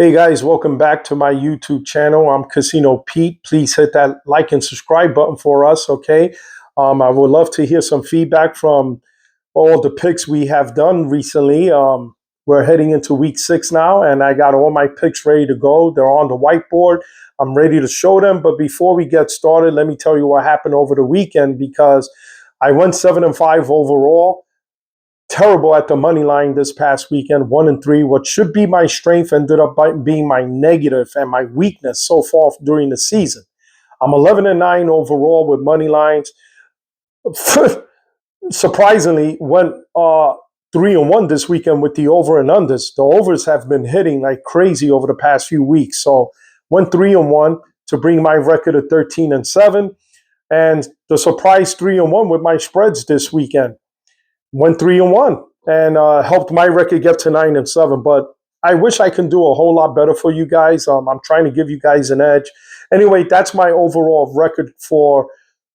Hey guys, welcome back to my YouTube channel. I'm Casino Pete. Please hit that like and subscribe button for us, okay? I would love to hear some feedback from all the picks we have done recently. We're heading into week 6 now, and I got all my picks ready to go. They're on the whiteboard. I'm ready to show them. But before we get started, let me tell you what happened over the weekend because I went 7-5 overall. Terrible at the money line this past weekend, 1-3. What should be my strength ended up being my negative and my weakness so far during the season. I'm 11-9 overall with money lines. Surprisingly, went 3-1 this weekend with the over and unders. The overs have been hitting like crazy over the past few weeks. So went 3-1 to bring my record to 13-7. And the surprise 3-1 with my spreads this weekend. Went 3-1 and helped my record get to 9-7. But I wish I can do a whole lot better for you guys. I'm trying to give you guys an edge. Anyway, that's my overall record for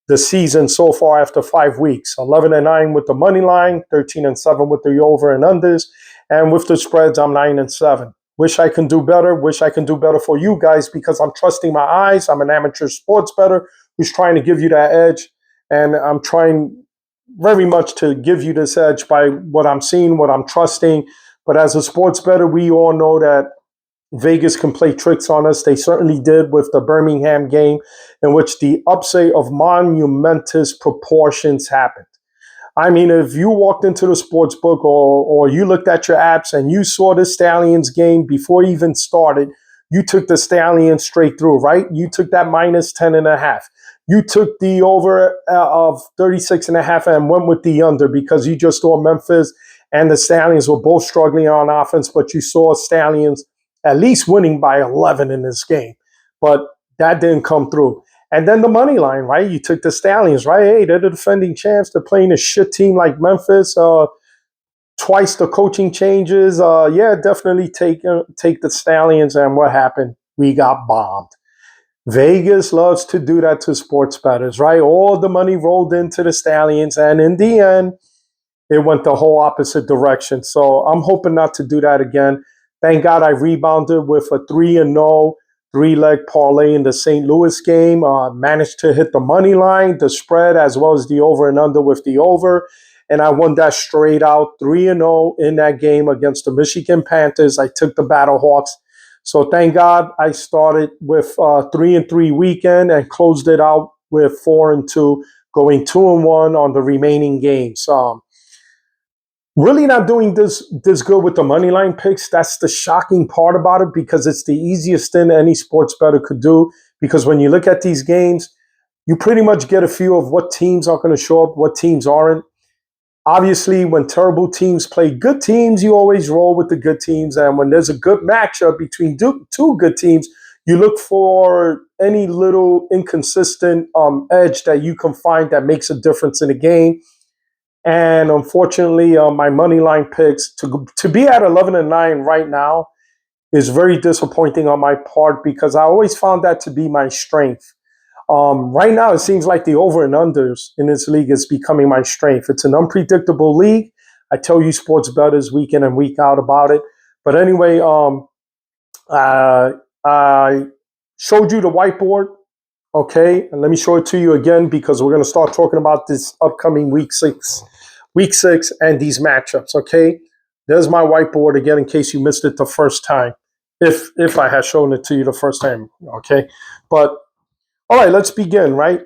the season so far after 5 weeks. 11-9 with the money line, 13-7 with the over and unders, and with the spreads, I'm 9-7. Wish I can do better. Wish I can do better for you guys because I'm trusting my eyes. I'm an amateur sports bettor who's trying to give you that edge, and I'm trying very much to give you this edge by what I'm seeing, what I'm trusting. But as a sports bettor, we all know that Vegas can play tricks on us. They certainly did with the Birmingham game, in which the upset of monumentous proportions happened. I mean, if you walked into the sports book or you looked at your apps and you saw the Stallions game before it even started, you took the Stallions straight through, right? You took that minus 10.5. You took the over of 36.5 and went with the under because you just saw Memphis and the Stallions were both struggling on offense, but you saw Stallions at least winning by 11 in this game. But that didn't come through. And then the money line, right? You took the Stallions, right? Hey, they're the defending champs. They're playing a shit team like Memphis. Twice the coaching changes. Yeah, definitely take the Stallions. And what happened? We got bombed. Vegas loves to do that to sports bettors, right? All the money rolled into the Stallions, and in the end, it went the whole opposite direction. So I'm hoping not to do that again. Thank God I rebounded with a 3-0 three-leg parlay in the St. Louis game. Managed to hit the money line, the spread, as well as the over and under with the over. And I won that straight out 3-0 in that game against the Michigan Panthers. I took the Battlehawks. So thank God I started with 3-3 weekend and closed it out with 4-2, going 2-1 on the remaining games. Really not doing this good with the money line picks. That's the shocking part about it because it's the easiest thing any sports bettor could do. Because when you look at these games, you pretty much get a feel of what teams are going to show up, what teams aren't. Obviously, when terrible teams play good teams, you always roll with the good teams. And when there's a good matchup between two good teams, you look for any little inconsistent edge that you can find that makes a difference in the game. And unfortunately, my money line picks to be at 11-9 right now is very disappointing on my part because I always found that to be my strength. Right now, it seems like the over and unders in this league is becoming my strength. It's an unpredictable league. I tell you sports bettors week in and week out about it. But anyway, I showed you the whiteboard. Okay, and let me show it to you again because we're going to start talking about this upcoming week 6 and these matchups. Okay, there's my whiteboard again in case you missed it the first time. If I had shown it to you the first time. Okay, but all right, let's begin, right?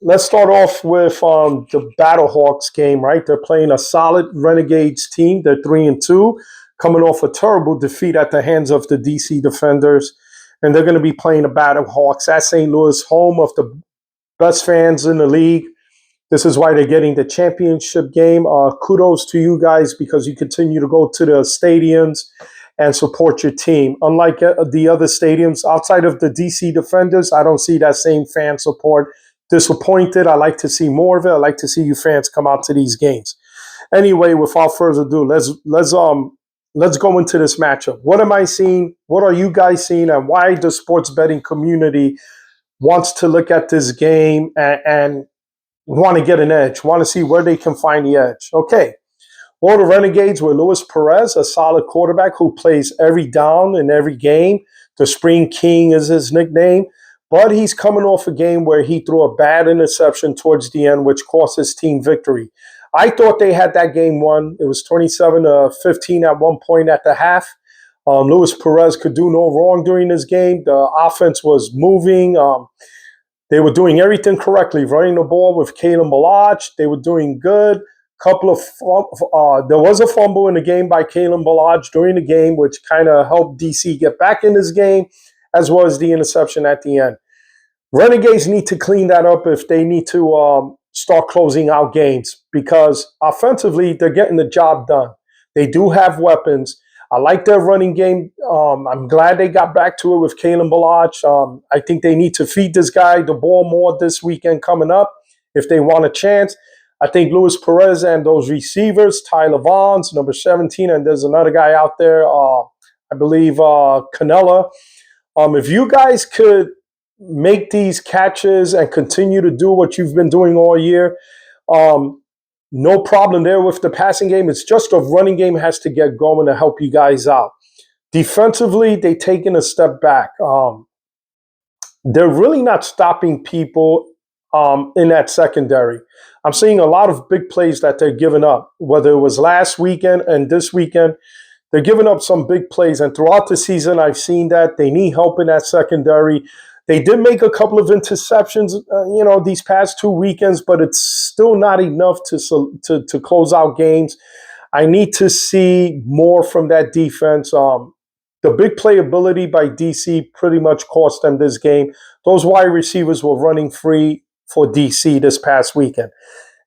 Let's start off with the Battlehawks game, right? They're playing a solid Renegades team. They're 3-2, coming off a terrible defeat at the hands of the DC Defenders. And they're going to be playing the Battlehawks at St. Louis, home of the best fans in the league. This is why they're getting the championship game. Kudos to you guys because you continue to go to the stadiums and support your team. Unlike the other stadiums outside of the DC Defenders, I don't see that same fan support. Disappointed. I like to see more of it. I like to see you fans come out to these games. Anyway, without further ado, let's go into this matchup. What am I seeing? What are you guys seeing? And why the sports betting community wants to look at this game and want to get an edge, want to see where they can find the edge. Okay. Or the Renegades with Luis Perez, a solid quarterback who plays every down in every game. The Spring King is his nickname. But he's coming off a game where he threw a bad interception towards the end, which cost his team victory. I thought they had that game won. It was 27-15 at one point at the half. Luis Perez could do no wrong during this game. The offense was moving. They were doing everything correctly, running the ball with Kalen Balaj. They were doing good. There was a fumble in the game by Kalen Balaj during the game, which kind of helped DC get back in this game, as well as the interception at the end. Renegades need to clean that up if they need to start closing out games, because offensively, they're getting the job done. They do have weapons. I like their running game. I'm glad they got back to it with Kalen Balaj. I think they need to feed this guy the ball more this weekend coming up if they want a chance. I think Luis Perez and those receivers, Tyler Vaughns, number 17, and there's another guy out there, I believe Canella. If you guys could make these catches and continue to do what you've been doing all year, no problem there with the passing game. It's just the running game has to get going to help you guys out. Defensively, they've taken a step back. They're really not stopping people in that secondary. I'm seeing a lot of big plays that they're giving up, whether it was last weekend and this weekend. They're giving up some big plays, and throughout the season, I've seen that. They need help in that secondary. They did make a couple of interceptions, these past 2 weekends, but it's still not enough to close out games. I need to see more from that defense. The big playability by DC pretty much cost them this game. Those wide receivers were running free for DC this past weekend.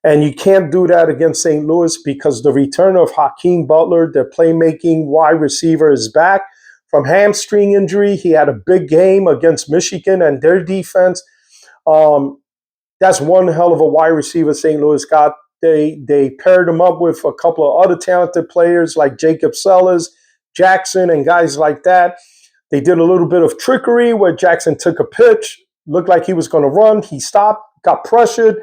And you can't do that against St. Louis because the return of Hakeem Butler, their playmaking wide receiver, is back from hamstring injury. He had a big game against Michigan and their defense. That's one hell of a wide receiver St. Louis got. They paired him up with a couple of other talented players like Jacob Sellers, Jackson, and guys like that. They did a little bit of trickery where Jackson took a pitch, looked like he was going to run. He stopped, got pressured,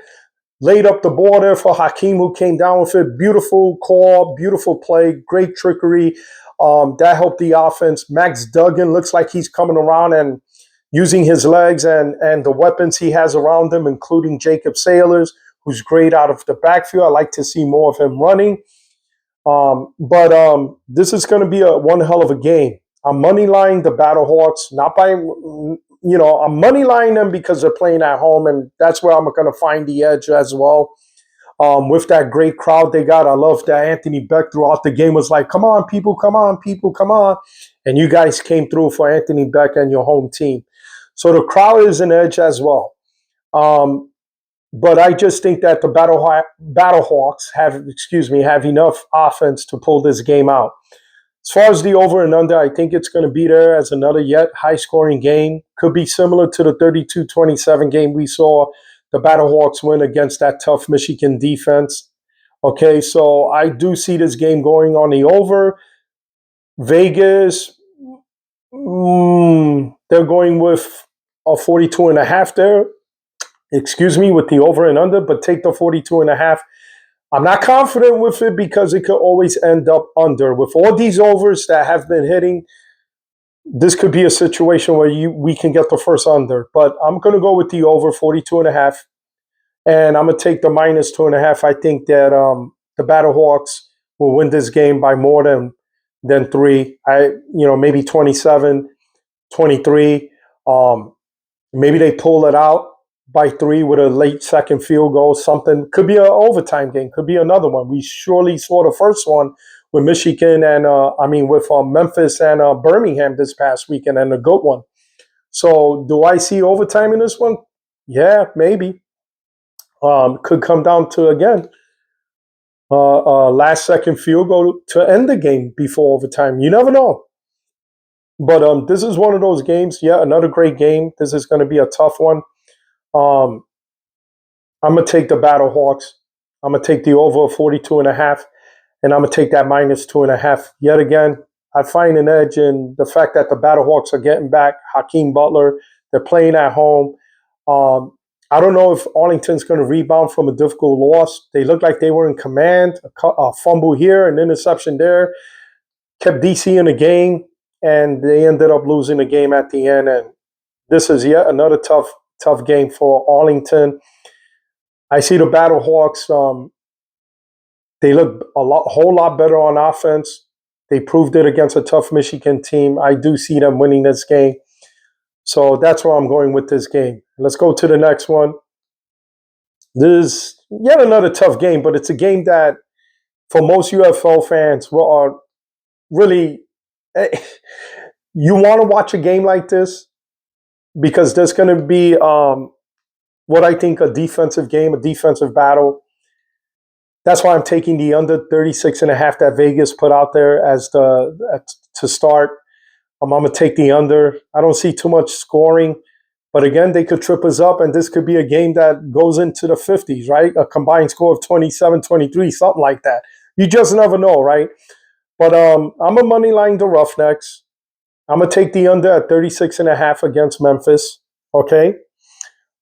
laid up the ball there for Hakeem, who came down with it. Beautiful call, beautiful play, great trickery. That helped the offense. Max Duggan looks like he's coming around and using his legs and the weapons he has around him, including Jacob Sailors, who's great out of the backfield. I like to see more of him running. But this is going to be one hell of a game. I'm moneylining the Battlehawks, not by, I'm moneylining them because they're playing at home, and that's where I'm going to find the edge as well. With that great crowd they got, I love that Anthony Beck throughout the game was like, come on, people, come on, people, come on. And you guys came through for Anthony Beck and your home team. So the crowd is an edge as well. But I just think that the Battlehawks have enough offense to pull this game out. As far as the over and under, I think it's going to be there as another yet high-scoring game. Could be similar to the 32-27 game we saw the Battlehawks win against that tough Michigan defense. Okay, so I do see this game going on the over. Vegas, they're going with a 42.5 there. With the over and under, but take the 42.5. I'm not confident with it because it could always end up under. With all these overs that have been hitting, this could be a situation where we can get the first under. But I'm going to go with the over 42.5, and I'm going to take the minus 2.5. I think that the Battlehawks will win this game by more than 3. Maybe 27-23. Maybe they pull it out by 3 with a late second field goal, something. Could be an overtime game, could be another one. We surely saw the first one with Michigan and, with Memphis and Birmingham this past weekend, and a good one. So do I see overtime in this one? Yeah, maybe. Could come down to, again, last second field goal to end the game before overtime. You never know. But this is one of those games. Yeah, another great game. This is going to be a tough one. I'm going to take the Battlehawks. I'm going to take the over 42.5, and I'm going to take that minus 2.5. Yet again, I find an edge in the fact that the Battlehawks are getting back Hakeem Butler. They're playing at home. I don't know if Arlington's going to rebound from a difficult loss. They look like they were in command. A fumble here, an interception there, kept DC in the game, and they ended up losing the game at the end. And this is yet another tough game for Arlington. I see the Battlehawks. They look whole lot better on offense. They proved it against a tough Michigan team. I do see them winning this game. So that's where I'm going with this game. Let's go to the next one. This is yet another tough game, but it's a game that for most UFO fans are really, you want to watch a game like this because there's going to be what I think a defensive game, a defensive battle. That's why I'm taking the under 36.5 that Vegas put out there to start. I'm going to take the under. I don't see too much scoring. But again, they could trip us up, and this could be a game that goes into the 50s, right? A combined score of 27-23, something like that. You just never know, right? But I'm a money line the Roughnecks. I'm going to take the under at 36.5 against Memphis, okay?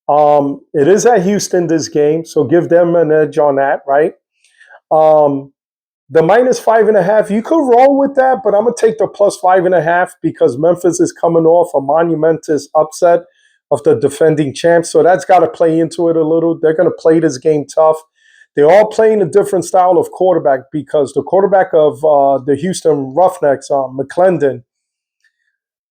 It is at Houston, this game, so give them an edge on that, right? The -5.5, you could roll with that, but I'm going to take the +5.5 because Memphis is coming off a monumentous upset of the defending champs. So that's got to play into it a little. They're going to play this game tough. They're all playing a different style of quarterback because the quarterback of the Houston Roughnecks, McClendon,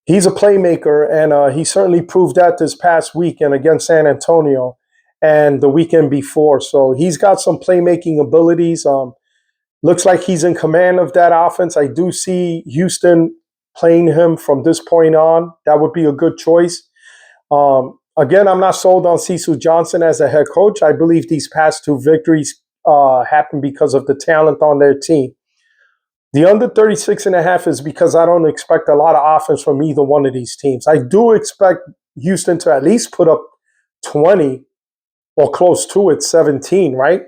he's a playmaker, and he certainly proved that this past weekend against San Antonio and the weekend before. So he's got some playmaking abilities. Looks like he's in command of that offense. I do see Houston playing him from this point on. That would be a good choice. Again, I'm not sold on Cecil Johnson as a head coach. I believe these past two victories happened because of the talent on their team. The under 36.5 is because I don't expect a lot of offense from either one of these teams. I do expect Houston to at least put up 20 or close to it, 17, right?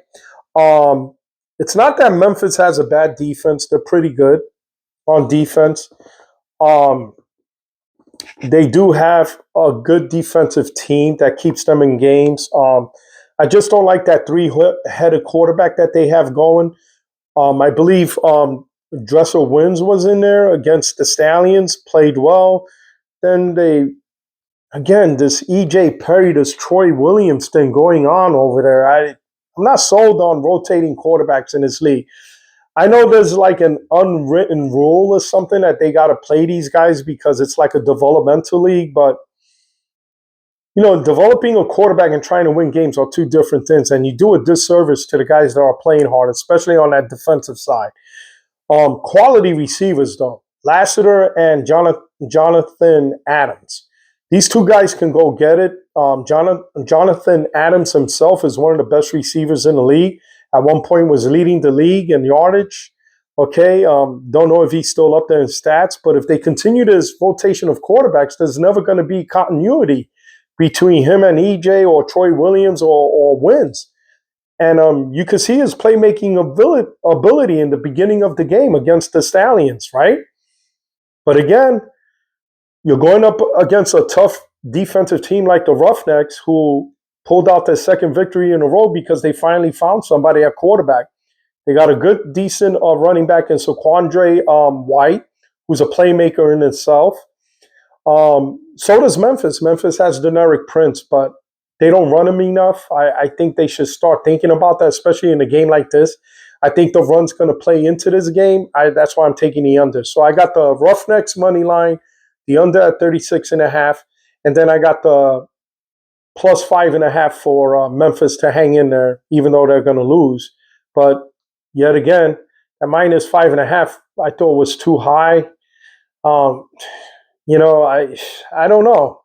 It's not that Memphis has a bad defense. They're pretty good on defense. They do have a good defensive team that keeps them in games. I just don't like that three-headed quarterback that they have going. I believe Dressel Wins was in there against the Stallions, played well. Then this E.J. Perry, this Troy Williams thing going on over there. I'm not sold on rotating quarterbacks in this league. I know there's like an unwritten rule or something that they got to play these guys because it's like a developmental league. But, developing a quarterback and trying to win games are two different things. And you do a disservice to the guys that are playing hard, especially on that defensive side. Quality receivers, though. Lassiter and Jonathan Adams. These two guys can go get it. Jonathan Adams himself is one of the best receivers in the league. At one point was leading the league in yardage. Okay, don't know if he's still up there in stats, but if they continue this rotation of quarterbacks, there's never going to be continuity between him and EJ or Troy Williams or Wins. And you can see his playmaking ability in the beginning of the game against the Stallions, right? But again, you're going up against a tough defensive team like the Roughnecks, who pulled out their second victory in a row because they finally found somebody at quarterback. They got a good, decent running back in Saquandre White, who's a playmaker in itself. So does Memphis. Memphis has Deneric Prince, but they don't run him enough. I think they should start thinking about that, especially in a game like this. I think the run's going to play into this game. That's why I'm taking the under. So I got the Roughnecks money line, the under at 36.5, and then I got the +5.5 for Memphis to hang in there, even though they're going to lose. But yet again, at -5.5, I thought was too high. I don't know.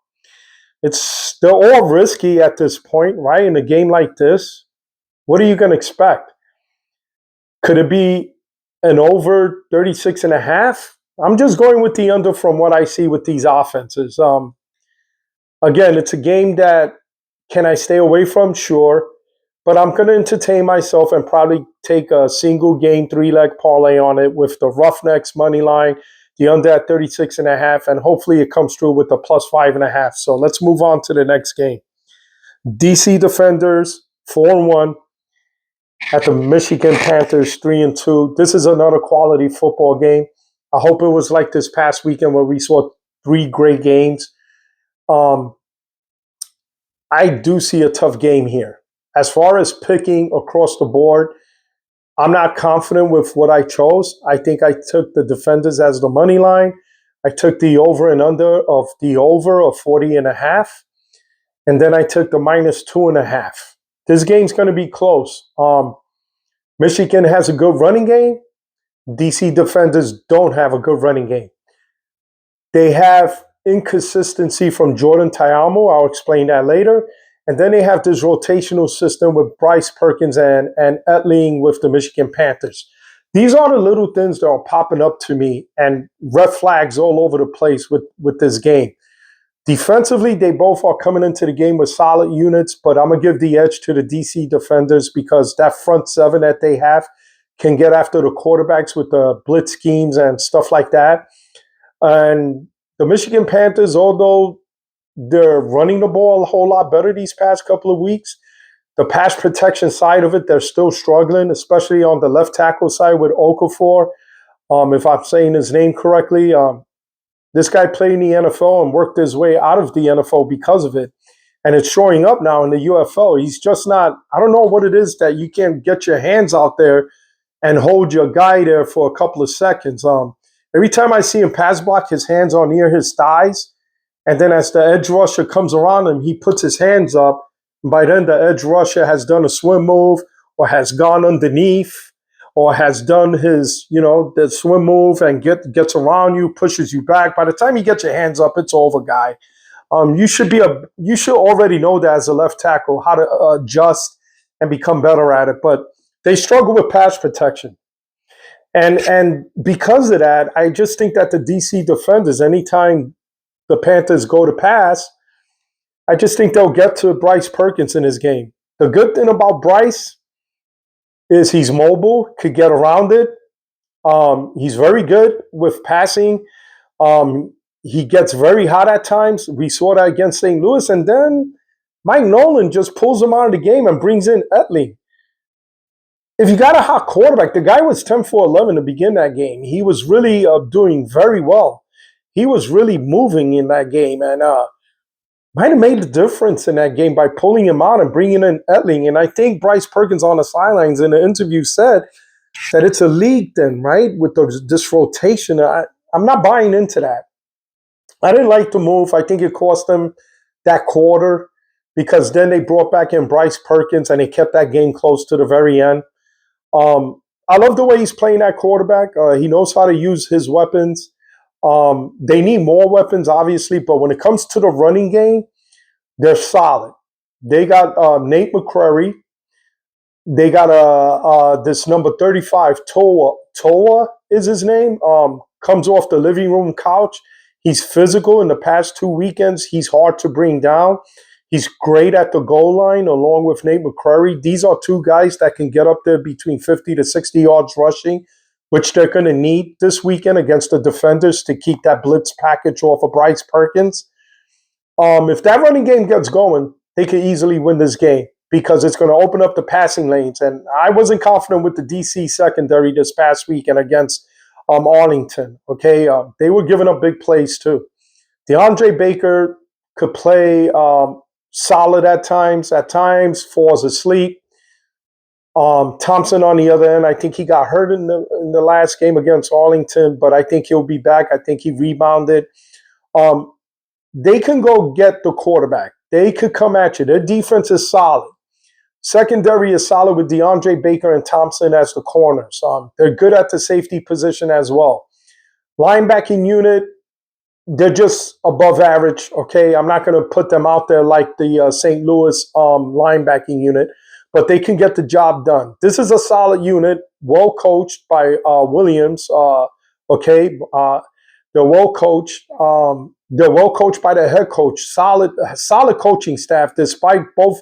They're all risky at this point, right? In a game like this, what are you going to expect? Could it be an over 36.5? I'm just going with the under from what I see with these offenses. Again, it's a game that can I stay away from? Sure. But I'm going to entertain myself and probably take a single game 3-leg parlay on it with the Roughnecks money line, the under at 36.5, and hopefully it comes through with the +5.5. So let's move on to the next game. DC Defenders 4-1 at the Michigan Panthers 3-2. This is another quality football game. I hope it was like this past weekend where we saw 3 great games. I do see a tough game here. As far as picking across the board, I'm not confident with what I chose. I think I took the Defenders as the money line. I took the over and under of 40.5. And then I took the -2.5. This game's going to be close. Michigan has a good running game. DC Defenders don't have a good running game. They have inconsistency from Jordan Ta'amu. I'll explain that later. And then they have this rotational system with Bryce Perkins and Etling with the Michigan Panthers. These are the little things that are popping up to me and red flags all over the place with this game. Defensively, they both are coming into the game with solid units, but I'm going to give the edge to the DC Defenders because that front seven that they have can get after the quarterbacks with the blitz schemes and stuff like that. And the Michigan Panthers, although they're running the ball a whole lot better these past couple of weeks, the pass protection side of it, they're still struggling, especially on the left tackle side with Okafor. If I'm saying his name correctly, this guy played in the NFL and worked his way out of the NFL because of it. And it's showing up now in the UFL. He's just not, I don't know what it is that you can't get your hands out there and hold your guy there for a couple of seconds. Every time I see him pass block, his hands are near his thighs. And then as the edge rusher comes around him, he puts his hands up. And by then, the edge rusher has done a swim move or has gone underneath or has done his, the swim move and gets around you, pushes you back. By the time you get your hands up, it's over, guy. You should already know that as a left tackle, how to adjust and become better at it. But they struggle with pass protection. And because of that, I just think that the DC Defenders, anytime the Panthers go to pass, I just think they'll get to Bryce Perkins in his game. The good thing about Bryce is he's mobile, could get around it. He's very good with passing. He gets very hot at times. We saw that against St. Louis. And then Mike Nolan just pulls him out of the game and brings in Etling. If you got a hot quarterback, the guy was 10 for 11 to begin that game. He was really doing very well. He was really moving in that game and might have made the difference in that game by pulling him out and bringing in Etling. And I think Bryce Perkins on the sidelines in the interview said that it's a league thing, right? With this rotation. I'm not buying into that. I didn't like the move. I think it cost them that quarter because then they brought back in Bryce Perkins and they kept that game close to the very end. I love the way he's playing that quarterback. He knows how to use his weapons. They need more weapons, obviously, but when it comes to the running game, they're solid. They got Nate McCrary. They got this number 35, Toa. Toa is his name. Comes off the living room couch. He's physical. In the past 2 weekends, he's hard to bring down. He's great at the goal line along with Nate McCrary. These are two guys that can get up there between 50 to 60 yards rushing, which they're going to need this weekend against the Defenders to keep that blitz package off of Bryce Perkins. If that running game gets going, they could easily win this game because it's going to open up the passing lanes. And I wasn't confident with the DC secondary this past weekend against Arlington. Okay, they were giving up big plays too. DeAndre Baker could play solid at times falls asleep. Thompson on the other end, I think he got hurt in the last game against Arlington, but I think he'll be back. I think he rebounded. They can go get the quarterback. They could come at you. Their defense is solid. Secondary is solid with DeAndre Baker and Thompson as the corners. They're good at the safety position as well. Linebacking unit, they're just above average, okay? I'm not going to put them out there like the St. Louis linebacking unit, but they can get the job done. This is a solid unit, well coached by Williams, okay? They're well coached. They're well coached by the head coach. Solid coaching staff, despite both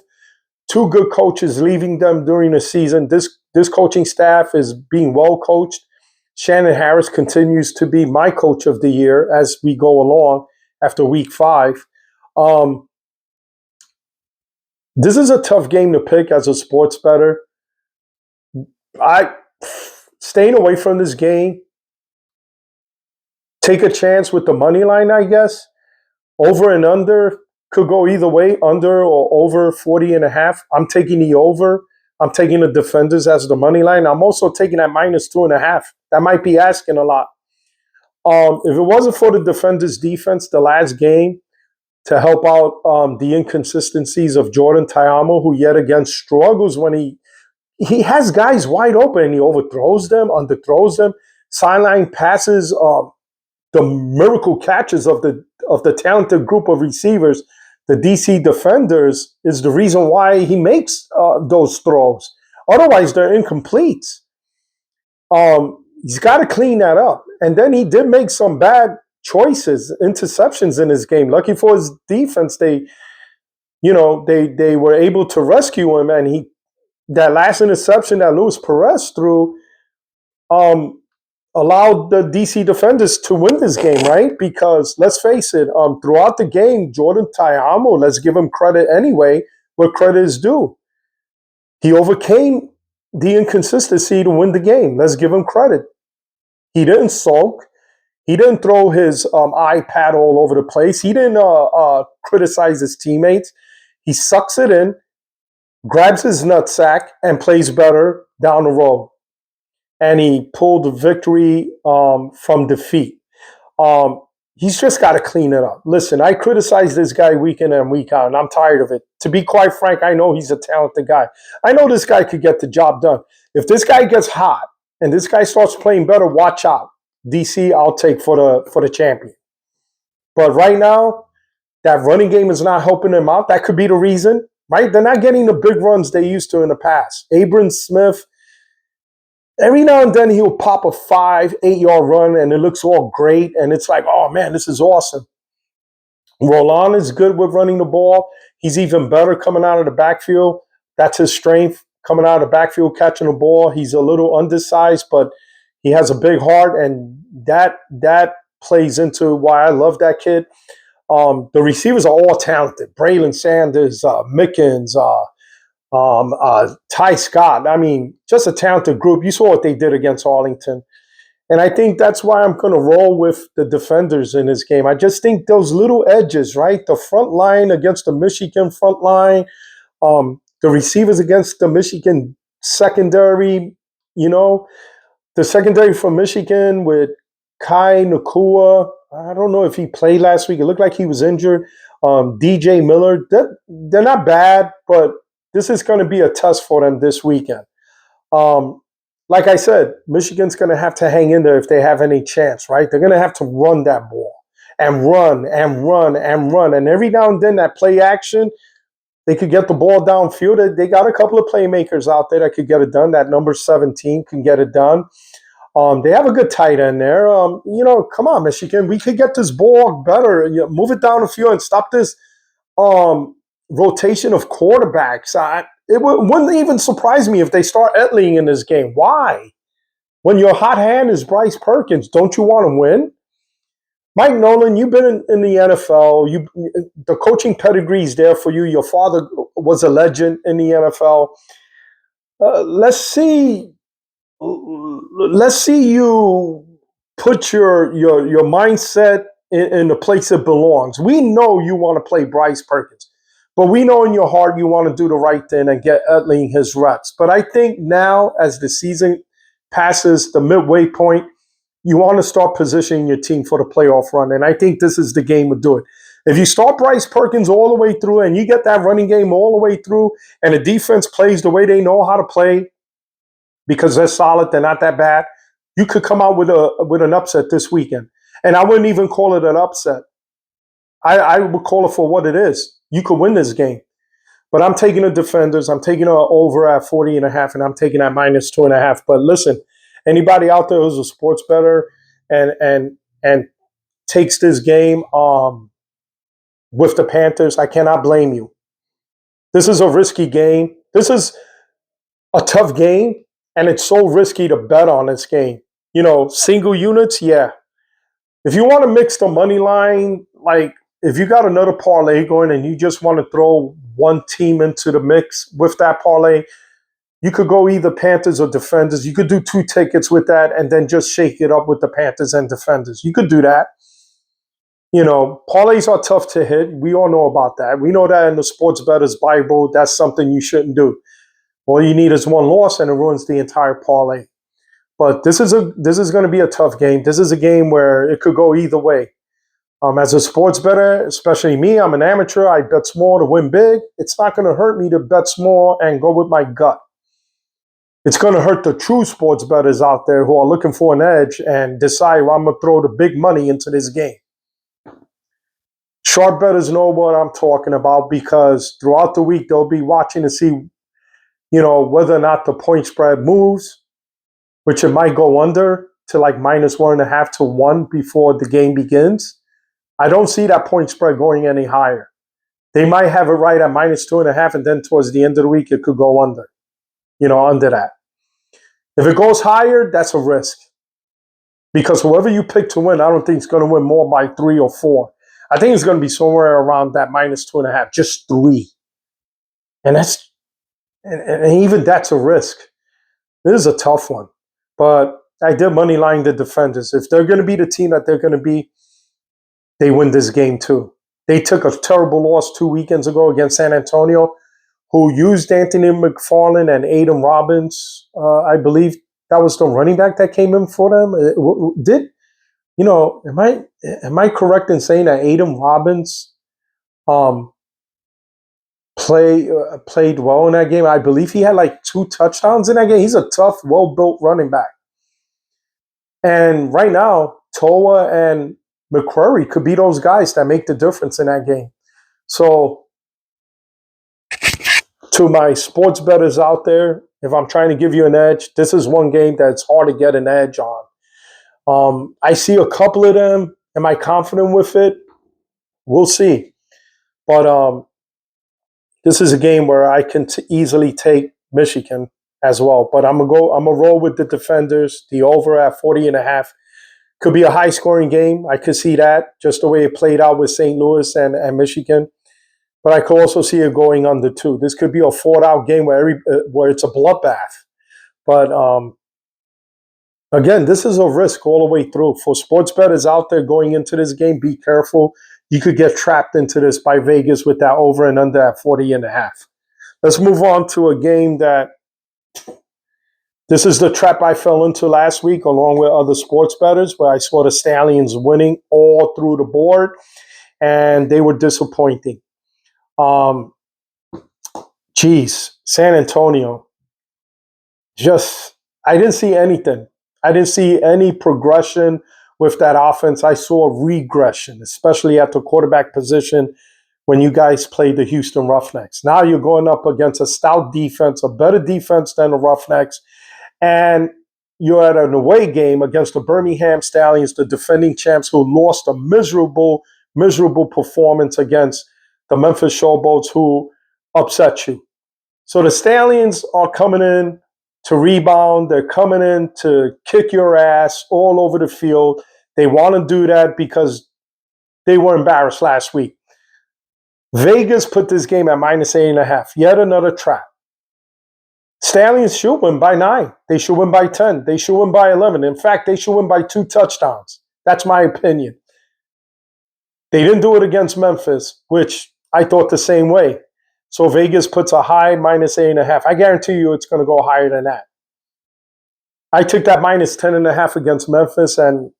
two good coaches leaving them during the season. This coaching staff is being well coached. Shannon Harris continues to be my coach of the year as we go along after week 5. This is a tough game to pick as a sports bettor. I staying away from this game. Take a chance with the money line, I guess. Over and under could go either way, under or over 40 and a half. I'm taking the over. I'm taking the defenders as the money line. I'm also taking that -2.5. That might be asking a lot. If it wasn't for the defenders' defense, the last game to help out the inconsistencies of Jordan Ta'amu, who yet again struggles when he has guys wide open and he overthrows them, underthrows them, sideline passes. The miracle catches of the talented group of receivers, the DC defenders, is the reason why he makes those throws. Otherwise, they're incomplete. He's got to clean that up. And then he did make some bad choices, interceptions in his game. Lucky for his defense, they were able to rescue him. And that last interception that Luis Perez threw, allowed the DC defenders to win this game, right? Because let's face it, throughout the game, Jordan Ta'amu, let's give him credit anyway, where credit is due. He overcame the inconsistency to win the game. Let's give him credit. He didn't sulk. He didn't throw his iPad all over the place. He didn't criticize his teammates. He sucks it in, grabs his nutsack, and plays better down the road. And he pulled the victory from defeat. He's just got to clean it up. Listen, I criticize this guy week in and week out, and I'm tired of it. To be quite frank, I know he's a talented guy. I know this guy could get the job done. If this guy gets hot and this guy starts playing better, watch out. DC, I'll take for the champion. But right now, that running game is not helping them out. That could be the reason, right? They're not getting the big runs they used to in the past. Abram Smith, every now and then he'll pop a 5-8 yard run and it looks all great. And it's like, oh man, this is awesome. Roland is good with running the ball. He's even better coming out of the backfield. That's his strength, coming out of the backfield, catching the ball. He's a little undersized, but he has a big heart, and that plays into why I love that kid. The receivers are all talented. Braylon Sanders, Mickens, Ty Scott. I mean, just a talented group. You saw what they did against Arlington. And I think that's why I'm going to roll with the defenders in this game. I just think those little edges, right? The front line against the Michigan front line, the receivers against the Michigan secondary, the secondary from Michigan with Kai Nacua. I don't know if he played last week. It looked like he was injured. DJ Miller. They're not bad, but this is going to be a test for them this weekend. Like I said, Michigan's going to have to hang in there if they have any chance, right? They're going to have to run that ball and run and run and run. And every now and then that play action, they could get the ball downfield. They got a couple of playmakers out there that could get it done. That number 17 can get it done. They have a good tight end there. Come on, Michigan. We could get this ball better. Move it down the field and stop this rotation of quarterbacks. It wouldn't even surprise me if they start Etling in this game. Why? When your hot hand is Bryce Perkins, don't you want to win? Mike Nolan, you've been in the NFL. The coaching pedigree is there for you. Your father was a legend in the NFL. Let's see you put your mindset in the place it belongs. We know you want to play Bryce Perkins. But we know in your heart you want to do the right thing and get Etling his reps. But I think now, as the season passes the midway point, you want to start positioning your team for the playoff run. And I think this is the game to do it. If you start Bryce Perkins all the way through and you get that running game all the way through and the defense plays the way they know how to play because they're solid, they're not that bad, you could come out with an upset this weekend. And I wouldn't even call it an upset. I would call it for what it is. You could win this game. But I'm taking the defenders. I'm taking over at 40 and a half, and I'm taking that -2.5. But listen, anybody out there who's a sports bettor and takes this game with the Panthers, I cannot blame you. This is a risky game. This is a tough game, and it's so risky to bet on this game. Single units, yeah. If you want to mix the money line, like, if you got another parlay going and you just want to throw one team into the mix with that parlay, you could go either Panthers or Defenders. You could do 2 tickets with that and then just shake it up with the Panthers and Defenders. You could do that. Parlays are tough to hit. We all know about that. We know that in the sports bettor's Bible, that's something you shouldn't do. All you need is one loss and it ruins the entire parlay. But this is going to be a tough game. This is a game where it could go either way. As a sports bettor, especially me, I'm an amateur. I bet small to win big. It's not going to hurt me to bet small and go with my gut. It's going to hurt the true sports bettors out there who are looking for an edge and decide, well, I'm going to throw the big money into this game. Sharp bettors know what I'm talking about because throughout the week, they'll be watching to see, whether or not the point spread moves, which it might go under to like -1.5 to 1 before the game begins. I don't see that point spread going any higher. They might have it right at -2.5, and then towards the end of the week, it could go under, under that. If it goes higher, that's a risk. Because whoever you pick to win, I don't think it's going to win more by 3 or 4. I think it's going to be somewhere around that -2.5, just 3. And even that's a risk. This is a tough one. But I did money line the Defenders. If they're going to be the team that they're going to be, they win this game too. They took a terrible loss 2 weekends ago against San Antonio, who used Anthony McFarland and Adam Robbins. I believe that was the running back that came in for them. Am I correct in saying that Adam Robbins played well in that game? I believe he had like 2 touchdowns in that game. He's a tough, well-built running back. And right now, Toa and McCrory could be those guys that make the difference in that game. So to my sports bettors out there, if I'm trying to give you an edge, this is one game that's hard to get an edge on. I see a couple of them. Am I confident with it? We'll see. But this is a game where I can easily take Michigan as well. But I'm gonna roll with the Defenders. The over at 40.5. Could be a high-scoring game. I could see that, just the way it played out with St. Louis and Michigan. But I could also see it going under 2. This could be a fought-out game where it's a bloodbath. But again, this is a risk all the way through. For sports bettors out there going into this game, be careful. You could get trapped into this by Vegas with that over and under at 40.5. Let's move on to a game that this is the trap I fell into last week along with other sports bettors, where I saw the Stallions winning all through the board, and they were disappointing. San Antonio. I didn't see anything. I didn't see any progression with that offense. I saw regression, especially at the quarterback position when you guys played the Houston Roughnecks. Now you're going up against a stout defense, a better defense than the Roughnecks, and you're at an away game against the Birmingham Stallions, the defending champs, who lost a miserable performance against the Memphis Showboats, who upset you. So the Stallions are coming in to rebound. They're coming in to kick your ass all over the field. They want to do that because they were embarrassed last week. Vegas put this game at -8.5. Yet another trap. Stallions should win by 9. They should win by 10. They should win by 11. In fact, they should win by 2 touchdowns. That's my opinion. They didn't do it against Memphis, which I thought the same way. So Vegas puts a high -8.5. I guarantee you it's going to go higher than that. I took that -10.5 against Memphis, and,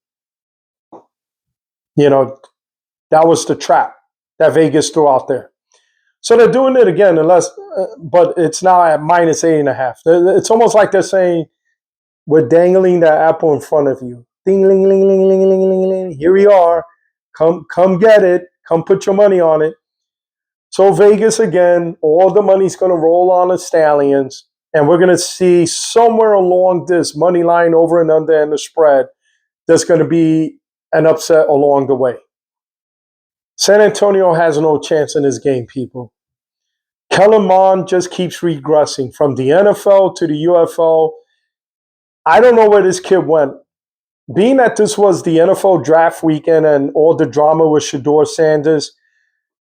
that was the trap that Vegas threw out there. So they're doing it again, but it's now at -8.5. It's almost like they're saying, we're dangling that apple in front of you. Ding, ling, ling, ling, ling, ling, ling, ling. Here we are. Come get it. Come put your money on it. So Vegas, again, all the money's going to roll on the Stallions, and we're going to see somewhere along this money line over and under and the spread, there's going to be an upset along the way. San Antonio has no chance in this game, people. Kellen Mond just keeps regressing from the NFL to the UFL. I don't know where this kid went. being that this was the NFL draft weekend and all the drama with Shedeur Sanders,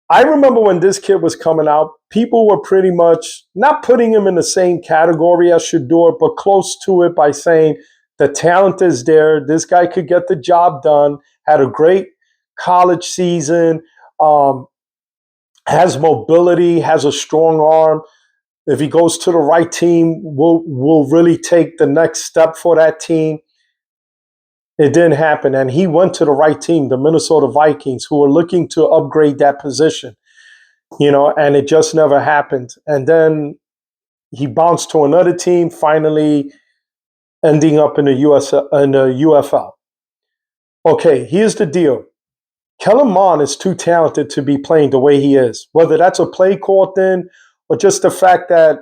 I remember when this kid was coming out, people were pretty much not putting him in the same category as Shedeur, but close to it by saying the talent is there. This guy could get the job done, had a great college season, um, has mobility, has a strong arm. If he goes to the right team, will really take the next step for that team. It didn't happen. And he went to the right team, the Minnesota Vikings, who were looking to upgrade that position, and it just never happened. And then he bounced to another team, finally ending up in the UFL. Okay, here's the deal. Kellen Mond is too talented to be playing the way he is, whether that's a play call thing or just the fact that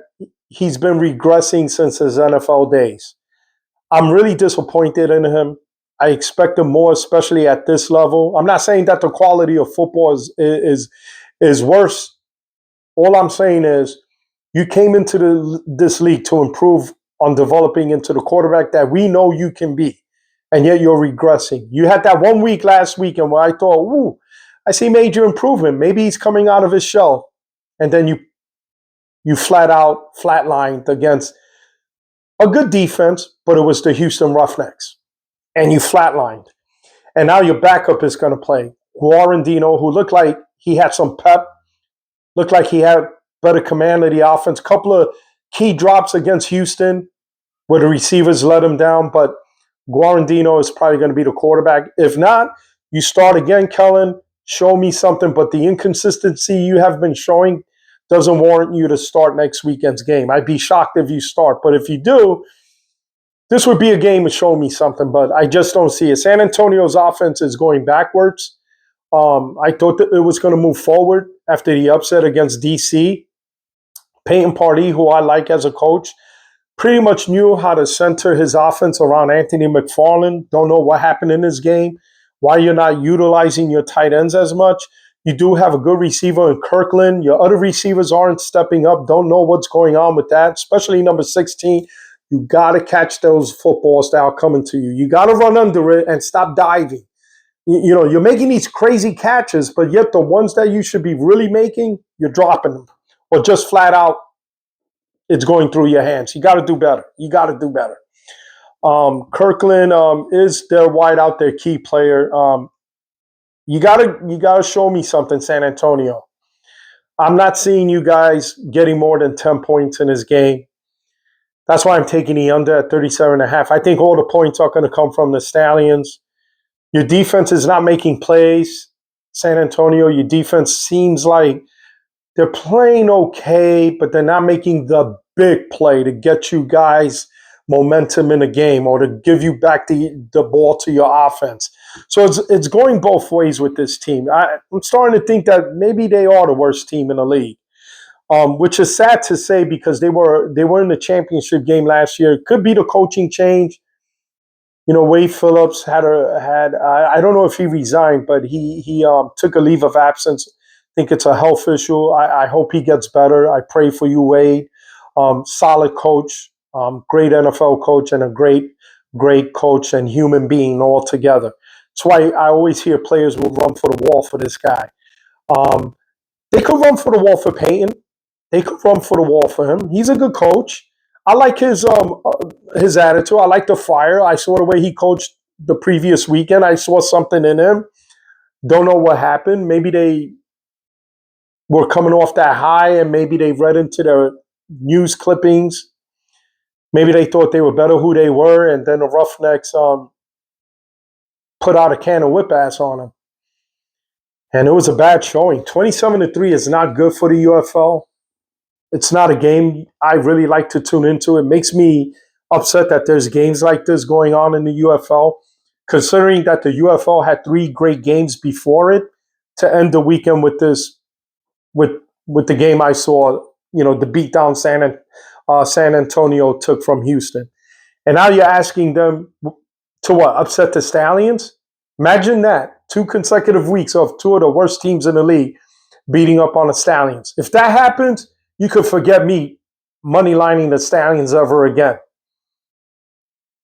he's been regressing since his NFL days. I'm really disappointed in him. I expect him more, especially at this level. I'm not saying that the quality of football is worse. All I'm saying is you came into this league to improve on developing into the quarterback that we know you can be, and yet you're regressing. You had that 1 week last weekend where I thought, ooh, I see major improvement. Maybe he's coming out of his shell. And then you flatlined against a good defense, but it was the Houston Roughnecks. And you flatlined. And now your backup is going to play. Guarandino, who looked like he had some pep, looked like he had better command of the offense. Couple of key drops against Houston where the receivers let him down, but Guarandino is probably going to be the quarterback. If not, you start again, Kellen. Show me something, but the inconsistency you have been showing doesn't warrant you to start next weekend's game. I'd be shocked if you start, but if you do, this would be a game to show me something, but I just don't see it. San Antonio's offense is going backwards. I thought that it was going to move forward after the upset against DC. Peyton Pardee, who I like as a coach, pretty much knew how to center his offense around Anthony McFarland. Don't know what happened in this game, why you're not utilizing your tight ends as much. You do have a good receiver in Kirkland. Your other receivers aren't stepping up. Don't know what's going on with that, especially number 16. You got to catch those footballs that are coming to you. You got to run under it and stop diving. You're making these crazy catches, but yet the ones that you should be really making, you're dropping them. Or just flat out, it's going through your hands. You got to do better. You got to do better. Kirkland is their wideout, their key player. You gotta show me something, San Antonio. I'm not seeing you guys getting more than 10 points in this game. That's why I'm taking the under at 37.5. I think all the points are going to come from the Stallions. Your defense is not making plays, San Antonio. Your defense seems like they're playing okay, but they're not making the big play to get you guys momentum in the game or to give you back the ball to your offense. So it's going both ways with this team. I'm starting to think that maybe they are the worst team in the league. Which is sad to say because they were in the championship game last year. It could be the coaching change. Wade Phillips had I don't know if he resigned, but he took a leave of absence. I think it's a health issue. I hope he gets better. I pray for you, Wade. Solid coach, great NFL coach, and a great coach and human being altogether. That's why I always hear players will run for the wall for this guy. They could run for the wall for Peyton. They could run for the wall for him. He's a good coach. I like his attitude. I like the fire. I saw the way he coached the previous weekend. I saw something in him. Don't know what happened. Maybe they were coming off that high and maybe they read into their news clippings. Maybe they thought they were better who they were, and then the Roughnecks put out a can of whip ass on them. And it was a bad showing. 27-3 is not good for the UFL. It's not a game I really like to tune into. It makes me upset that there's games like this going on in the UFL, considering that the UFL had 3 great games before it to end the weekend with this, with the game I saw, the beatdown San Antonio took from Houston. And now you're asking them to what? Upset the Stallions? Imagine that. 2 consecutive weeks of 2 of the worst teams in the league beating up on the Stallions. If that happens, you could forget me money lining the Stallions ever again.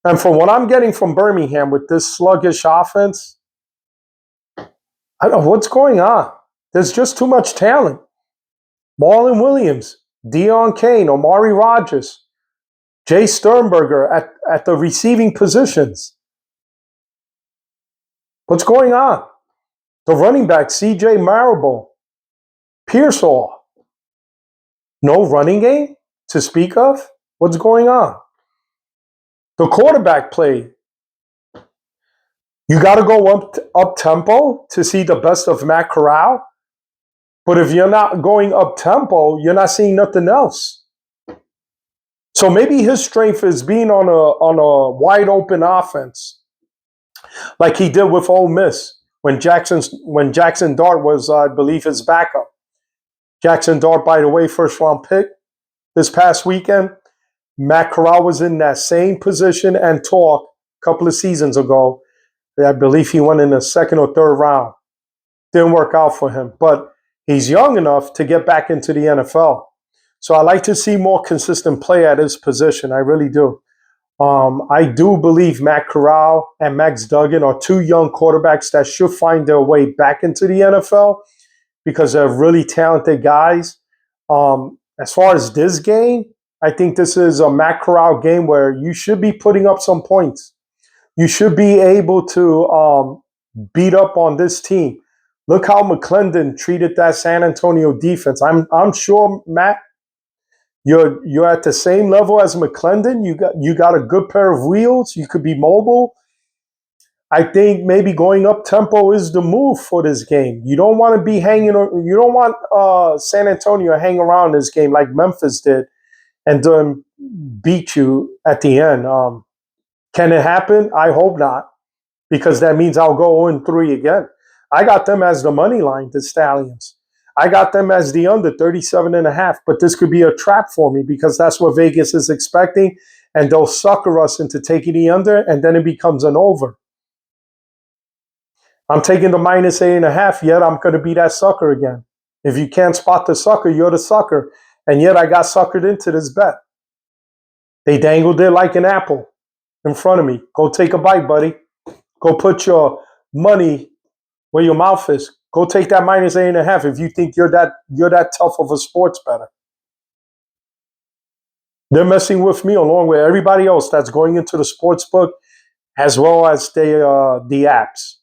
And from what I'm getting from Birmingham with this sluggish offense, I don't know what's going on. There's just too much talent. Marlon Williams, Deion Kane, Omari Rogers, Jay Sternberger at the receiving positions. What's going on? The running back, CJ Marable, Pearsall. No running game to speak of? What's going on? The quarterback play. You got to go up tempo to see the best of Matt Corral. But if you're not going up tempo, you're not seeing nothing else. So maybe his strength is being on a wide open offense, like he did with Ole Miss when Jackson Dart was, I believe, his backup. Jackson Dart, by the way, first round pick this past weekend. Matt Corral was in that same position and talk a couple of seasons ago. I believe he went in the second or third round. Didn't work out for him, but he's young enough to get back into the NFL. So I like to see more consistent play at his position. I really do. I do believe Matt Corral and Max Duggan are two young quarterbacks that should find their way back into the NFL because they're really talented guys. As far as this game, I think this is a Matt Corral game where you should be putting up some points. You should be able to beat up on this team. Look how McClendon treated that San Antonio defense. I'm sure, Matt, you're at the same level as McClendon. You got a good pair of wheels. You could be mobile. I think maybe going up tempo is the move for this game. You don't want to be hanging. You don't want San Antonio to hang around this game like Memphis did and then beat you at the end. Can it happen? I hope not, because that means I'll go 0-3 again. I got them as the money line, the Stallions. I got them as the under 37.5, but this could be a trap for me because that's what Vegas is expecting, and they'll sucker us into taking the under, and then it becomes an over. I'm taking the minus 8.5, yet I'm going to be that sucker again. If you can't spot the sucker, you're the sucker. And yet I got suckered into this bet. They dangled it like an apple in front of me. Go take a bite, buddy. Go put your money where your mouth is. Go take that minus 8.5 if you think you're that tough of a sports bettor. They're messing with me along with everybody else that's going into the sports book as well as the apps.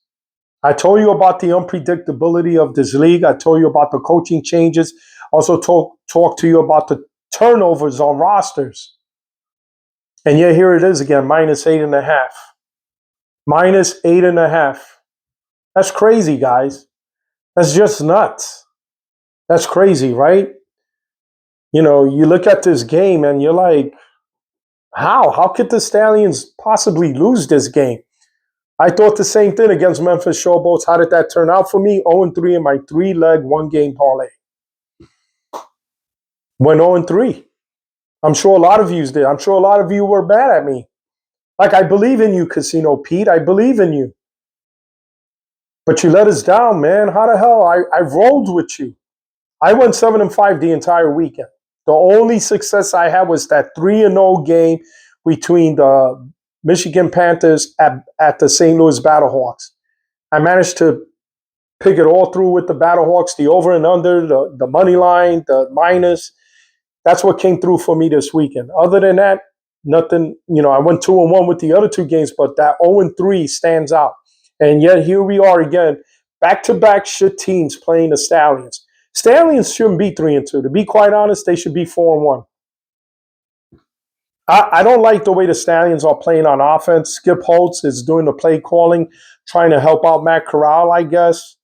I told you about the unpredictability of this league. I told you about the coaching changes. Also talk to you about the turnovers on rosters. And yet here it is again, minus 8.5. Minus 8.5. That's crazy, guys. That's just nuts. That's crazy, right? You know, you look at this game and you're like, how? How could the Stallions possibly lose this game? I thought the same thing against Memphis Showboats. How did that turn out for me? 0-3 in my 3-leg, 1-game parlay. Went 0-3. I'm sure a lot of you did. I'm sure a lot of you were mad at me. Like, I believe in you, Casino Pete. I believe in you. But you let us down, man. How the hell? I rolled with you. I went 7-5 the entire weekend. The only success I had was that 3-0 game between the Michigan Panthers at the St. Louis Battlehawks. I managed to pick it all through with the Battlehawks, the over and under, the money line, the minus. That's what came through for me this weekend. Other than that, nothing. You know, I went 2-1 with the other two games, but that 0-3 stands out. And yet here we are again, back-to-back shit teams playing the Stallions. Stallions shouldn't be 3-2. To be quite honest, they should be 4-1. I don't like the way the Stallions are playing on offense. Skip Holtz is doing the play calling, trying to help out Matt Corral, I guess.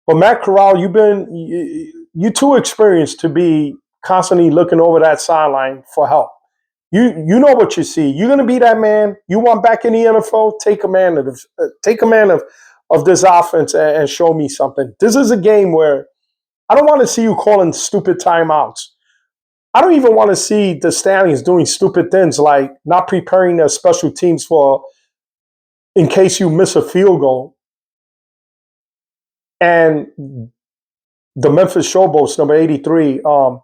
But Matt Corral, you're too experienced to be constantly looking over that sideline for help. You know what you see. You're gonna be that man. You want back in the NFL? Take command of this offense and show me something. This is a game where I don't want to see you calling stupid timeouts. I don't even want to see the Stallions doing stupid things like not preparing their special teams for in case you miss a field goal. And the Memphis Showboats, number 83, I'm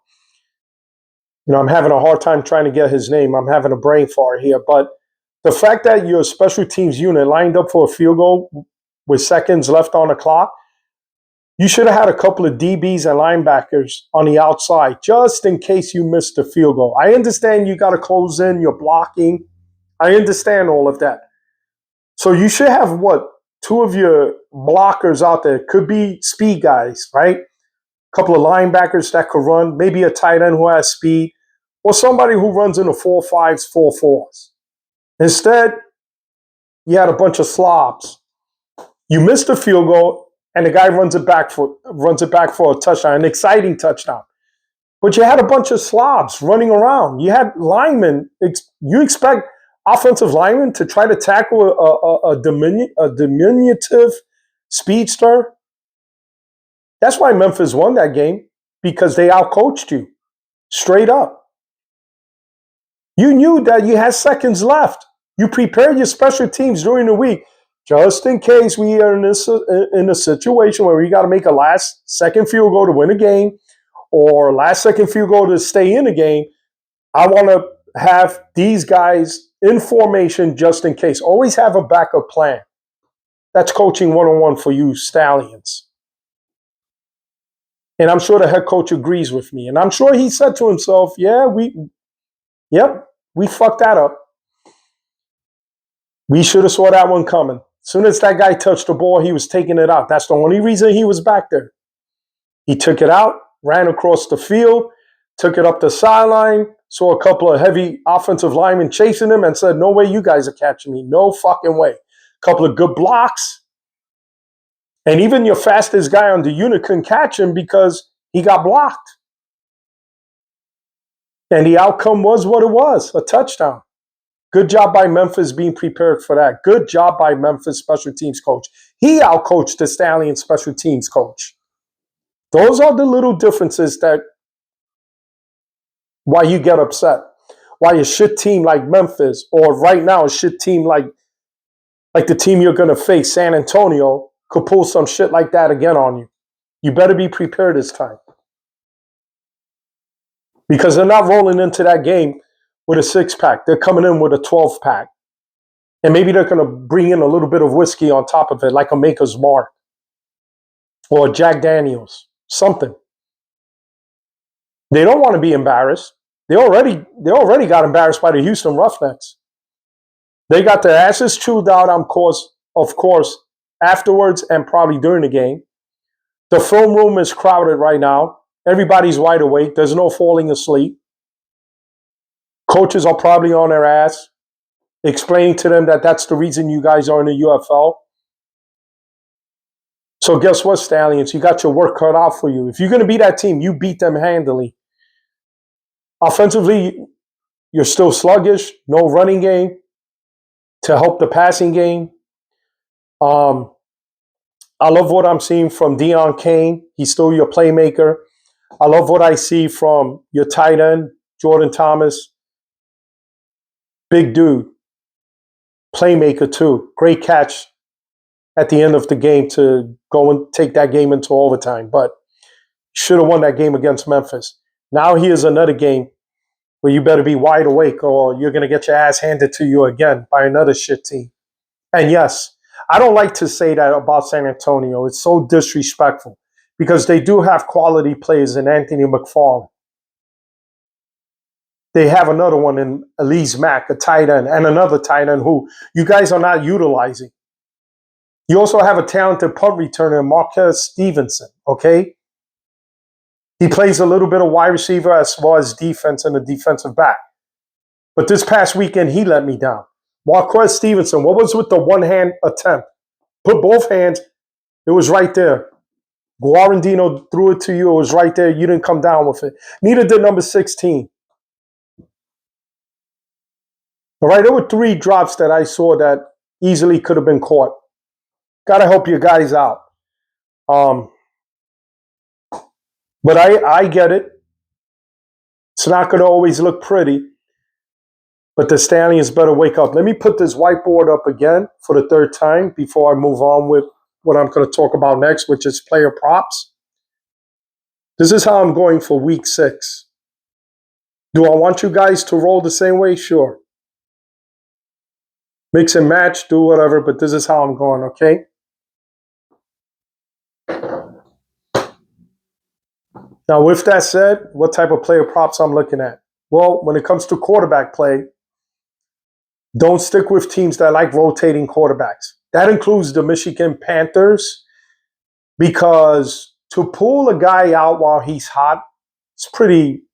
having a hard time trying to get his name. I'm having a brain fart here. But The fact that your special teams unit lined up for a field goal with seconds left on the clock, you should have had a couple of DBs and linebackers on the outside just in case you missed the field goal. I understand you got to close in, you're blocking. I understand all of that. So you should have two of your blockers out there. Could be speed guys, right? A couple of linebackers that could run, maybe a tight end who has speed, or somebody who runs in the 4.5s, 4.4s. Instead, you had a bunch of slobs. You missed the field goal, and the guy runs it back for a touchdown, an exciting touchdown. But you had a bunch of slobs running around. You had linemen. You expect offensive linemen to try to tackle a diminutive speedster? That's why Memphis won that game, because they outcoached you, straight up. You knew that you had seconds left. You prepared your special teams during the week, just in case we are in a situation where we got to make a last-second field goal to win a game, or last-second field goal to stay in the game. I want to have these guys in formation just in case. Always have a backup plan. That's coaching 101 for you Stallions. And I'm sure the head coach agrees with me. And I'm sure he said to himself, we fucked that up. We should have saw that one coming. As soon as that guy touched the ball, he was taking it out. That's the only reason he was back there. He took it out, ran across the field, took it up the sideline, saw a couple of heavy offensive linemen chasing him and said, no way you guys are catching me. No fucking way. A couple of good blocks. And even your fastest guy on the unit couldn't catch him because he got blocked. And the outcome was what it was, a touchdown. Good job by Memphis being prepared for that. Good job by Memphis special teams coach. He outcoached the Stallion special teams coach. Those are the little differences that why you get upset. Why a shit team like Memphis, or right now a shit team like the team you're going to face, San Antonio, could pull some shit like that again on you. You better be prepared this time. Because they're not rolling into that game with a 6-pack. They're coming in with a 12-pack. And maybe they're going to bring in a little bit of whiskey on top of it, like a Maker's Mark or Jack Daniels, something. They don't want to be embarrassed. They already got embarrassed by the Houston Roughnecks. They got their asses chewed out, of course, afterwards and probably during the game. The film room is crowded right now. Everybody's wide awake. There's no falling asleep. Coaches are probably on their ass, explaining to them that that's the reason you guys are in the UFL. So guess what, Stallions? You got your work cut out for you. If you're going to be that team, you beat them handily. Offensively, you're still sluggish. No running game to help the passing game. I love what I'm seeing from Deion Kane. He's still your playmaker. I love what I see from your tight end, Jordan Thomas. Big dude. Playmaker too. Great catch at the end of the game to go and take that game into overtime. But should have won that game against Memphis. Now here's another game where you better be wide awake or you're going to get your ass handed to you again by another shit team. And yes, I don't like to say that about San Antonio. It's so disrespectful because they do have quality players in Anthony McFarland. They have another one in Elise Mack, a tight end, and another tight end who you guys are not utilizing. You also have a talented punt returner, Marquez Stevenson, okay? He plays a little bit of wide receiver as well as defense and a defensive back. But this past weekend, he let me down. Marquez Stevenson, what was with the one-hand attempt? Put both hands. It was right there. Guarandino threw it to you. It was right there. You didn't come down with it. Neither did number 16. All right, there were 3 drops that I saw that easily could have been caught. Got to help your guys out. But I get it. It's not going to always look pretty. But the Stallions better wake up. Let me put this whiteboard up again for the 3rd time before I move on with what I'm going to talk about next, which is player props. This is how I'm going for week 6. Do I want you guys to roll the same way? Sure. Mix and match, do whatever, but this is how I'm going, okay? Now, with that said, what type of player props I'm looking at? Well, when it comes to quarterback play, don't stick with teams that like rotating quarterbacks. That includes the Michigan Panthers, because to pull a guy out while he's hot, it's pretty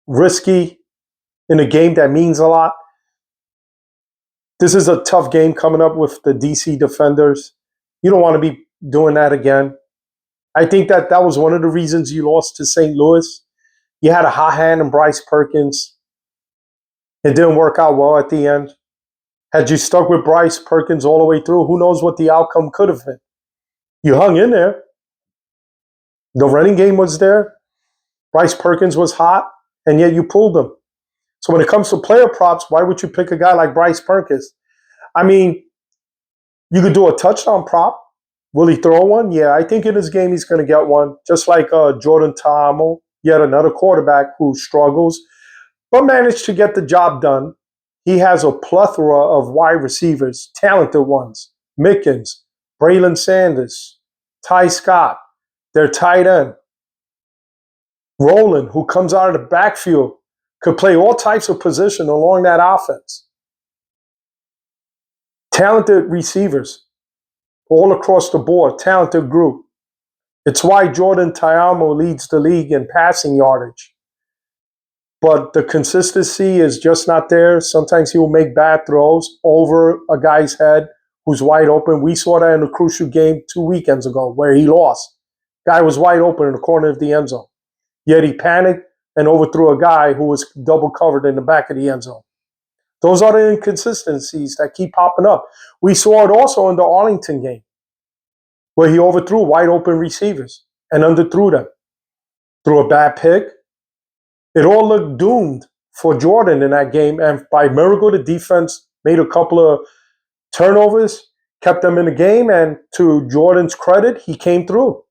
risky in a game that means a lot. This is a tough game coming up with the DC Defenders. You don't want to be doing that again. I think that was one of the reasons you lost to St. Louis. You had a hot hand in Bryce Perkins. It didn't work out well at the end. Had you stuck with Bryce Perkins all the way through, who knows what the outcome could have been. You hung in there. The running game was there. Bryce Perkins was hot, and yet you pulled him. So when it comes to player props, why would you pick a guy like Bryce Perkins? I mean, you could do a touchdown prop. Will he throw one? Yeah, I think in this game he's going to get one, just like Jordan Ta'amu, yet another quarterback who struggles, but managed to get the job done. He has a plethora of wide receivers, talented ones. Mickens, Braylon Sanders, Ty Scott, their tight end. Roland, who comes out of the backfield, could play all types of position along that offense. Talented receivers all across the board, talented group. It's why Jordan Ta'amu leads the league in passing yardage. But the consistency is just not there. Sometimes he will make bad throws over a guy's head who's wide open. We saw that in a crucial game 2 weekends ago where he lost. Guy was wide open in the corner of the end zone. Yet he panicked and overthrew a guy who was double covered in the back of the end zone. Those are the inconsistencies that keep popping up. We saw it also in the Arlington game where he overthrew wide open receivers and underthrew them. Threw a bad pick. It all looked doomed for Jordan in that game. And by miracle, the defense made a couple of turnovers, kept them in the game. And to Jordan's credit, he came through.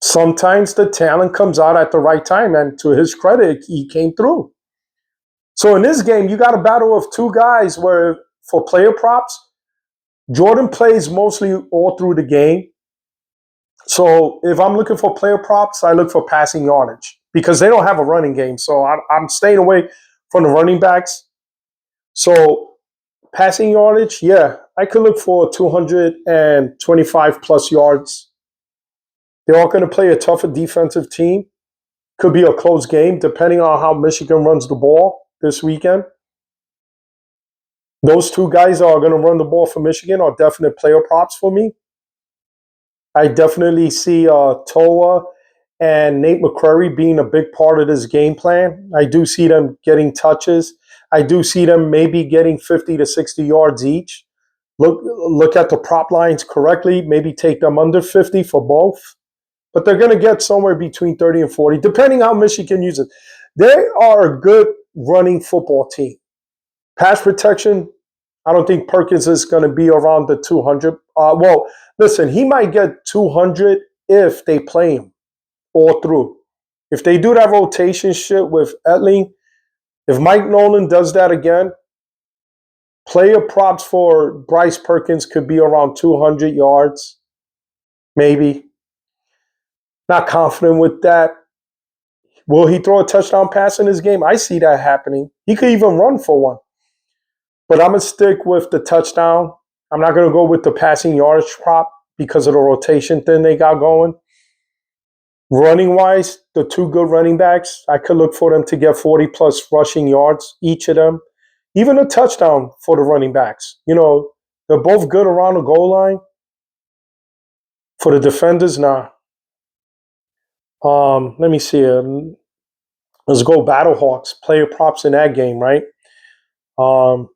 Sometimes the talent comes out at the right time. And to his credit, he came through. So in this game, you got a battle of two guys where for player props, Jordan plays mostly all through the game. So if I'm looking for player props, I look for passing yardage because they don't have a running game. So I'm staying away from the running backs. So passing yardage, yeah, I could look for 225 plus yards. They're all going to play a tougher defensive team. Could be a close game depending on how Michigan runs the ball this weekend. Those two guys are going to run the ball for Michigan are definite player props for me. I definitely see Toa and Nate McCrary being a big part of this game plan. I do see them getting touches. I do see them maybe getting 50 to 60 yards each. Look at the prop lines correctly. Maybe take them under 50 for both. But they're going to get somewhere between 30 and 40, depending how Michigan uses it. They are a good running football team. Pass protection, I don't think Perkins is going to be around the 200. Well, listen, he might get 200 if they play him all through. If they do that rotation shit with Etling, if Mike Nolan does that again, player props for Bryce Perkins could be around 200 yards, maybe. Not confident with that. Will he throw a touchdown pass in this game? I see that happening. He could even run for one. But I'm going to stick with the touchdown. I'm not going to go with the passing yardage prop because of the rotation thing they got going. Running-wise, the two good running backs, I could look for them to get 40-plus rushing yards, each of them. Even a touchdown for the running backs. You know, they're both good around the goal line. For the defenders, nah. Let me see. Let's go Battlehawks. Player props in that game, right? You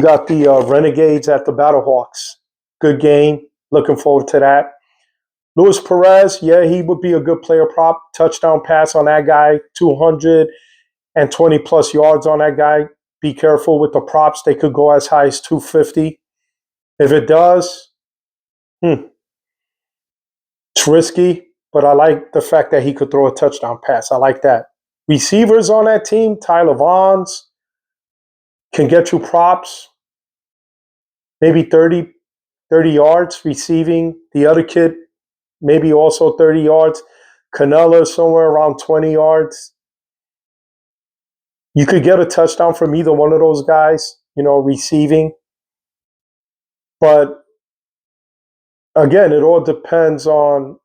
got the Renegades at the Battlehawks. Good game. Looking forward to that. Luis Perez, yeah, he would be a good player prop. Touchdown pass on that guy. 220 plus yards on that guy. Be careful with the props. They could go as high as 250. If it does, it's risky, but I like the fact that he could throw a touchdown pass. I like that. Receivers on that team, Tyler Vaughns, can get you props, maybe 30 yards receiving. The other kid, maybe also 30 yards. Canelo somewhere around 20 yards. You could get a touchdown from either one of those guys, receiving. But again, it all depends on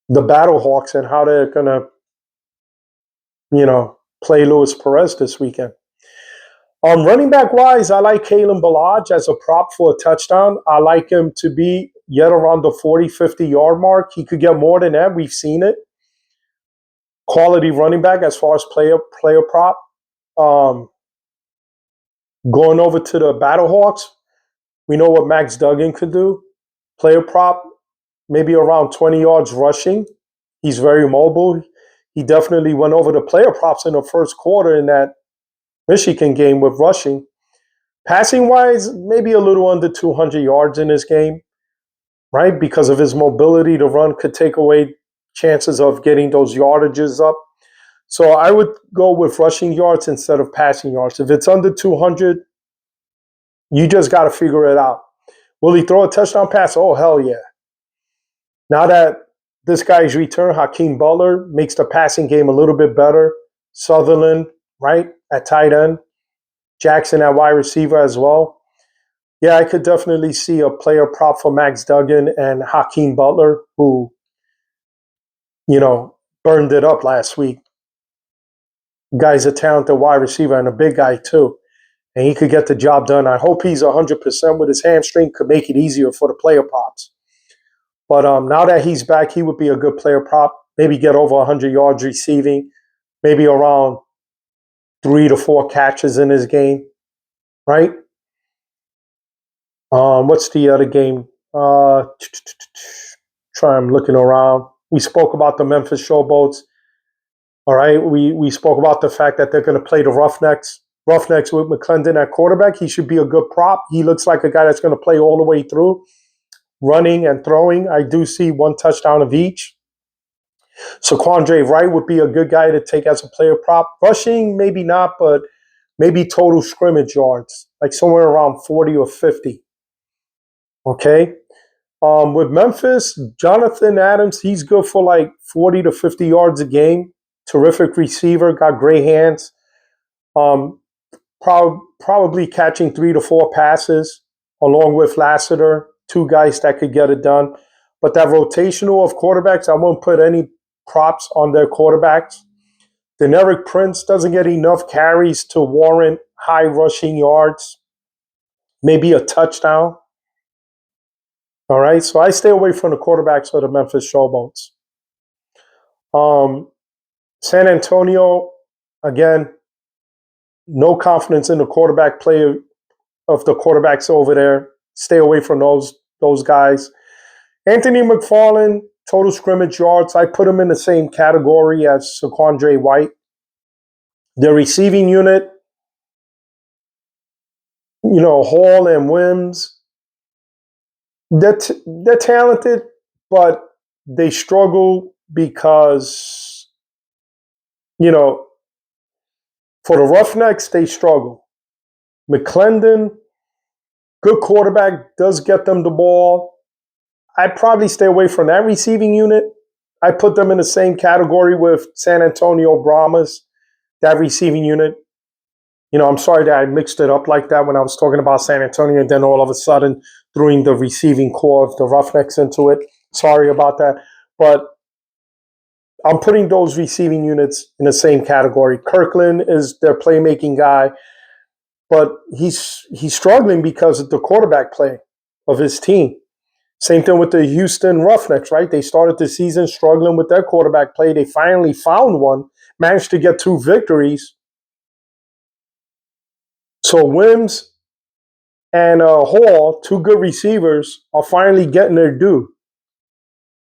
the Battlehawks and how they're going to, play Luis Perez this weekend. Running back wise, I like Kalen Ballage as a prop for a touchdown. I like him to be yet around the 40, 50-yard mark. He could get more than that. We've seen it. Quality running back as far as player prop. Going over to the Battlehawks, we know what Max Duggan could do. Player prop, maybe around 20 yards rushing. He's very mobile. He definitely went over the player props in the first quarter in that Michigan game with rushing. Passing wise, maybe a little under 200 yards in this game, right? Because of his mobility, the run could take away chances of getting those yardages up. So I would go with rushing yards instead of passing yards. If it's under 200, you just got to figure it out. Will he throw a touchdown pass? Oh, hell yeah. Now that this guy's return, Hakeem Butler, makes the passing game a little bit better. Sutherland, right, at tight end. Jackson at wide receiver as well. Yeah, I could definitely see a player prop for Max Duggan and Hakeem Butler, who, burned it up last week. Guy's a talented wide receiver and a big guy too. And he could get the job done. I hope he's 100% with his hamstring, could make it easier for the player props. But now that he's back, he would be a good player prop. Maybe get over 100 yards receiving, maybe around 3 to 4 catches in his game, right? What's the other game? I'm looking around. We spoke about the Memphis Showboats. All right, we spoke about the fact that they're going to play the Roughnecks. Roughnecks with McClendon at quarterback. He should be a good prop. He looks like a guy that's going to play all the way through, running and throwing. I do see one touchdown of each. So Quandre Wright would be a good guy to take as a player prop. Rushing, maybe not, but maybe total scrimmage yards, like somewhere around 40 or 50. Okay. With Memphis, Jonathan Adams, he's good for like 40 to 50 yards a game. Terrific receiver, got great hands. Probably catching 3 to 4 passes along with Lassiter, 2 guys that could get it done. But that rotational of quarterbacks, I won't put any props on their quarterbacks. Deneric Prince doesn't get enough carries to warrant high rushing yards, maybe a touchdown. All right, so I stay away from the quarterbacks for the Memphis Showboats. San Antonio, again, no confidence in the quarterback play of the quarterbacks over there. Stay away from those guys. Anthony McFarland, total scrimmage yards, I put him in the same category as Saquandre White. The receiving unit, Hall and Wims, they're talented, but they struggle because, for the Roughnecks, they struggle. McClendon, good quarterback, does get them the ball. I'd probably stay away from that receiving unit. I put them in the same category with San Antonio Brahmas, that receiving unit. I'm sorry that I mixed it up like that when I was talking about San Antonio and then all of a sudden throwing the receiving core of the Roughnecks into it. Sorry about that. But I'm putting those receiving units in the same category. Kirkland is their playmaking guy, but he's struggling because of the quarterback play of his team. Same thing with the Houston Roughnecks, right? They started the season struggling with their quarterback play. They finally found one, managed to get 2 victories. So Wims and Hall, 2 good receivers, are finally getting their due.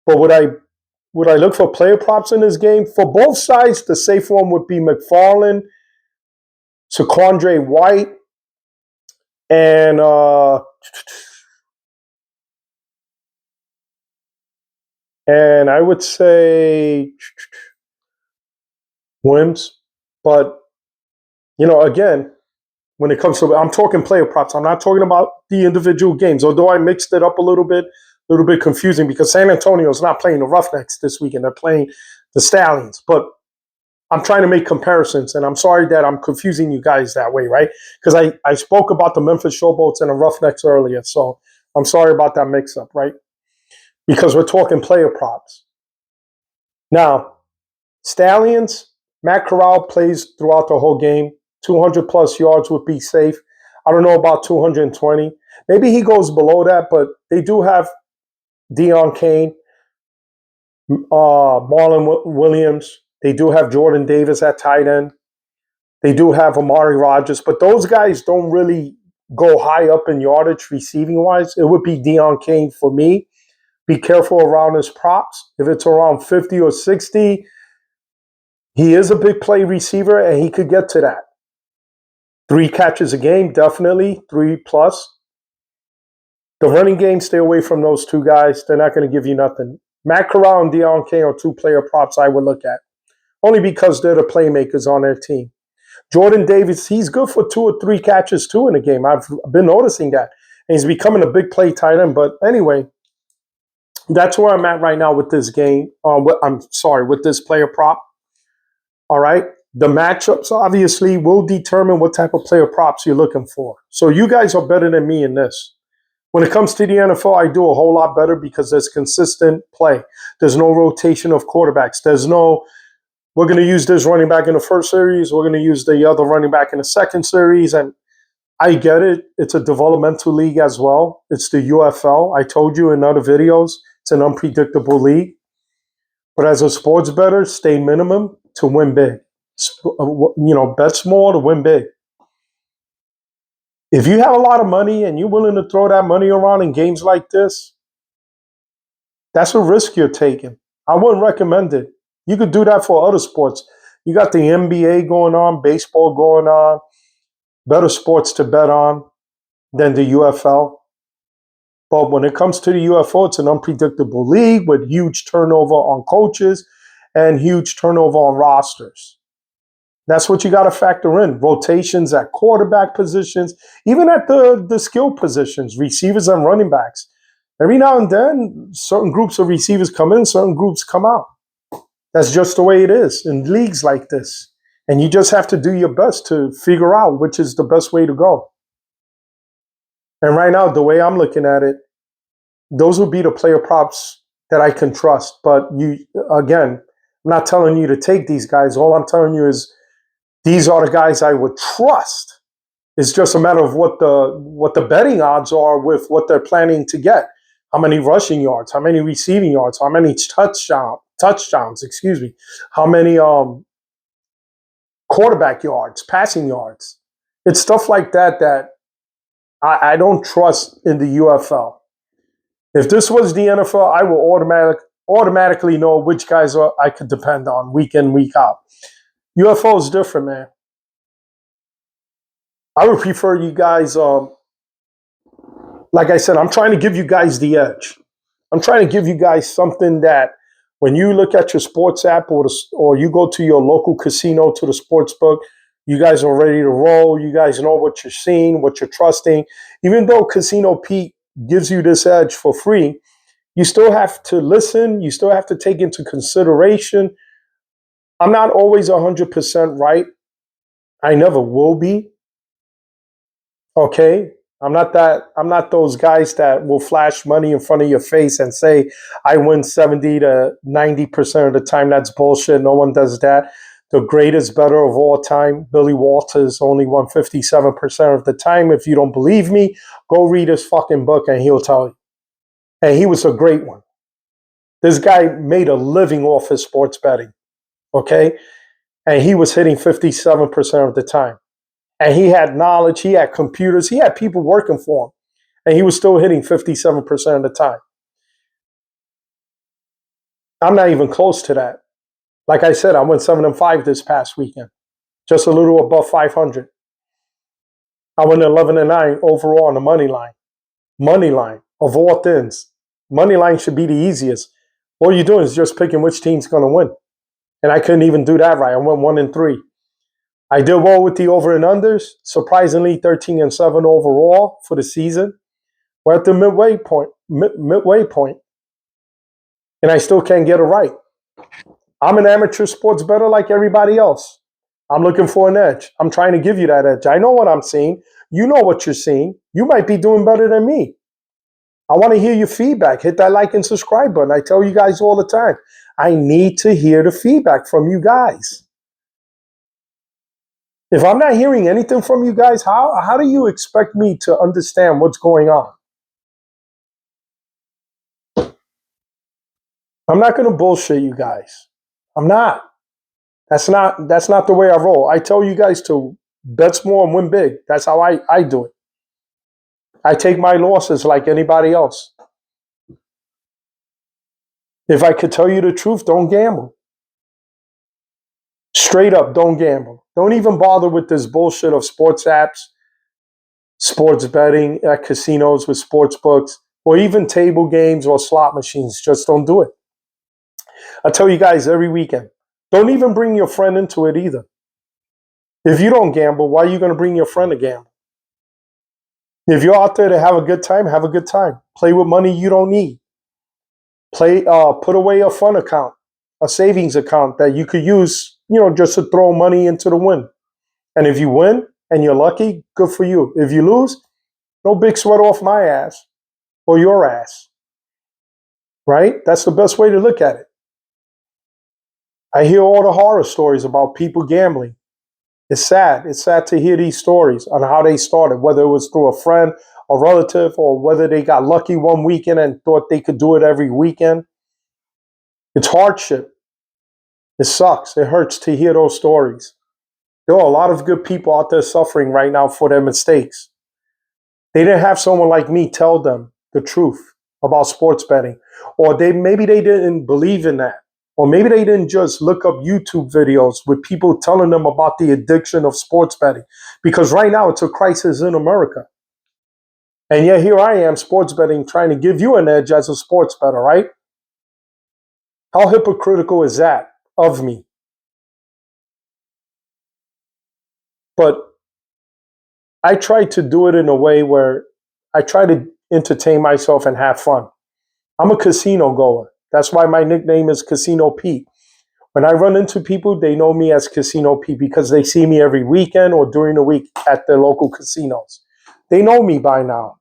But would I look for player props in this game? For both sides, the safe one would be McFarland, Saquandre White, and I would say Wims. But Again, when it comes to, I'm talking player props. I'm not talking about the individual games, although I mixed it up a little bit confusing because San Antonio is not playing the Roughnecks this weekend. They're playing the Stallions. But I'm trying to make comparisons, and I'm sorry that I'm confusing you guys that way, right? Because I spoke about the Memphis Showboats and the Roughnecks earlier, so I'm sorry about that mix-up, right? Because we're talking player props. Now, Stallions, Matt Corral plays throughout the whole game. 200 plus yards would be safe. I don't know about 220. Maybe he goes below that, but they do have Deion Kane, Marlon Williams. They do have Jordan Davis at tight end. They do have Amari Rodgers, but those guys don't really go high up in yardage receiving wise. It would be Deion Kane for me. Be careful around his props. If it's around 50 or 60, he is a big play receiver and he could get to that. 3 catches a game, definitely, 3 plus. The running game, stay away from those 2 guys. They're not going to give you nothing. Matt Corral and Deion Kane are 2 player props I would look at, only because they're the playmakers on their team. Jordan Davis, he's good for 2 or 3 catches too in a game. I've been noticing that. And he's becoming a big play tight end. But anyway, that's where I'm at right now with this game. With this player prop. All right. The matchups obviously will determine what type of player props you're looking for. So you guys are better than me in this. When it comes to the NFL, I do a whole lot better because there's consistent play. There's no rotation of quarterbacks. There's no, we're going to use this running back in the first series. We're going to use the other running back in the second series. And I get it. It's a developmental league as well. It's the UFL. I told you in other videos, it's an unpredictable league. But as a sports bettor, stay minimum to win big. Bet small to win big. If you have a lot of money and you're willing to throw that money around in games like this, that's a risk you're taking. I wouldn't recommend it. You could do that for other sports. You got the NBA going on, baseball going on, better sports to bet on than the UFL. But when it comes to the UFO, it's an unpredictable league with huge turnover on coaches and huge turnover on rosters. That's what you got to factor in. Rotations at quarterback positions, even at the skill positions, receivers and running backs. Every now and then, certain groups of receivers come in, certain groups come out. That's just the way it is in leagues like this. And you just have to do your best to figure out which is the best way to go. And right now, the way I'm looking at it, those would be the player props that I can trust. But I'm not telling you to take these guys. All I'm telling you is these are the guys I would trust. It's just a matter of what the betting odds are with what they're planning to get. How many rushing yards, how many receiving yards, how many touchdowns, how many quarterback yards, passing yards. It's stuff like that I don't trust in the UFL. If this was the NFL, I will automatically know which guys I could depend on week in, week out. UFO is different, man. I would prefer you guys, like I said, I'm trying to give you guys the edge. I'm trying to give you guys something that when you look at your sports app or you go to your local casino to the sports book, you guys are ready to roll. You guys know what you're seeing, what you're trusting. Even though Casino Pete gives you this edge for free, you still have to listen. You still have to take into consideration. I'm not always 100% right. I never will be. Okay. I'm not those guys that will flash money in front of your face and say, I win 70 to 90% of the time. That's bullshit. No one does that. The greatest bettor of all time, Billy Walters, only won 57% of the time. If you don't believe me, go read his fucking book and he'll tell you. And he was a great one. This guy made a living off his sports betting. Okay. And he was hitting 57% of the time. And he had knowledge, he had computers, he had people working for him. And he was still hitting 57% of the time. I'm not even close to that. Like I said, I went 7-5 this past weekend. Just a little above 500. I went 11-9 overall on the money line. Money line, of all things. Money line should be the easiest. All you're doing is just picking which team's going to win. And I couldn't even do that right. I went 1-3. I did well with the over and unders. Surprisingly, 13-7 overall for the season. We're at the midway point, and I still can't get it right. I'm an amateur sports bettor like everybody else. I'm looking for an edge. I'm trying to give you that edge. I know what I'm seeing. You know what you're seeing. You might be doing better than me. I want to hear your feedback. Hit that like and subscribe button. I tell you guys all the time, I need to hear the feedback from you guys. If I'm not hearing anything from you guys, how do you expect me to understand what's going on? I'm not going to bullshit you guys. I'm not. That's not the way I roll. I tell you guys to bet small and win big. That's how I do it. I take my losses like anybody else. If I could tell you the truth, don't gamble. Straight up, don't gamble. Don't even bother with this bullshit of sports apps, sports betting at casinos with sports books, or even table games or slot machines. Just don't do it. I tell you guys every weekend, don't even bring your friend into it either. If you don't gamble, why are you going to bring your friend to gamble? If you're out there to have a good time, have a good time. Play with money you don't need. Put away a fun account, a savings account that you could use, just to throw money into the wind. And if you win and you're lucky, good for you. If you lose, no big sweat off my ass or your ass. Right? That's the best way to look at it. I hear all the horror stories about people gambling. It's sad. It's sad to hear these stories on how they started, whether it was through a friend, a relative, or whether they got lucky one weekend and thought they could do it every weekend. It's hardship. It sucks. It hurts to hear those stories. There are a lot of good people out there suffering right now for their mistakes. They didn't have someone like me tell them the truth about sports betting, or maybe they didn't believe in that. Or maybe they didn't just look up YouTube videos with people telling them about the addiction of sports betting. Because right now it's a crisis in America. And yet here I am, sports betting, trying to give you an edge as a sports bettor, right? How hypocritical is that of me? But I try to do it in a way where I try to entertain myself and have fun. I'm a casino goer. That's why my nickname is Casino Pete. When I run into people, they know me as Casino Pete because they see me every weekend or during the week at their local casinos. They know me by now.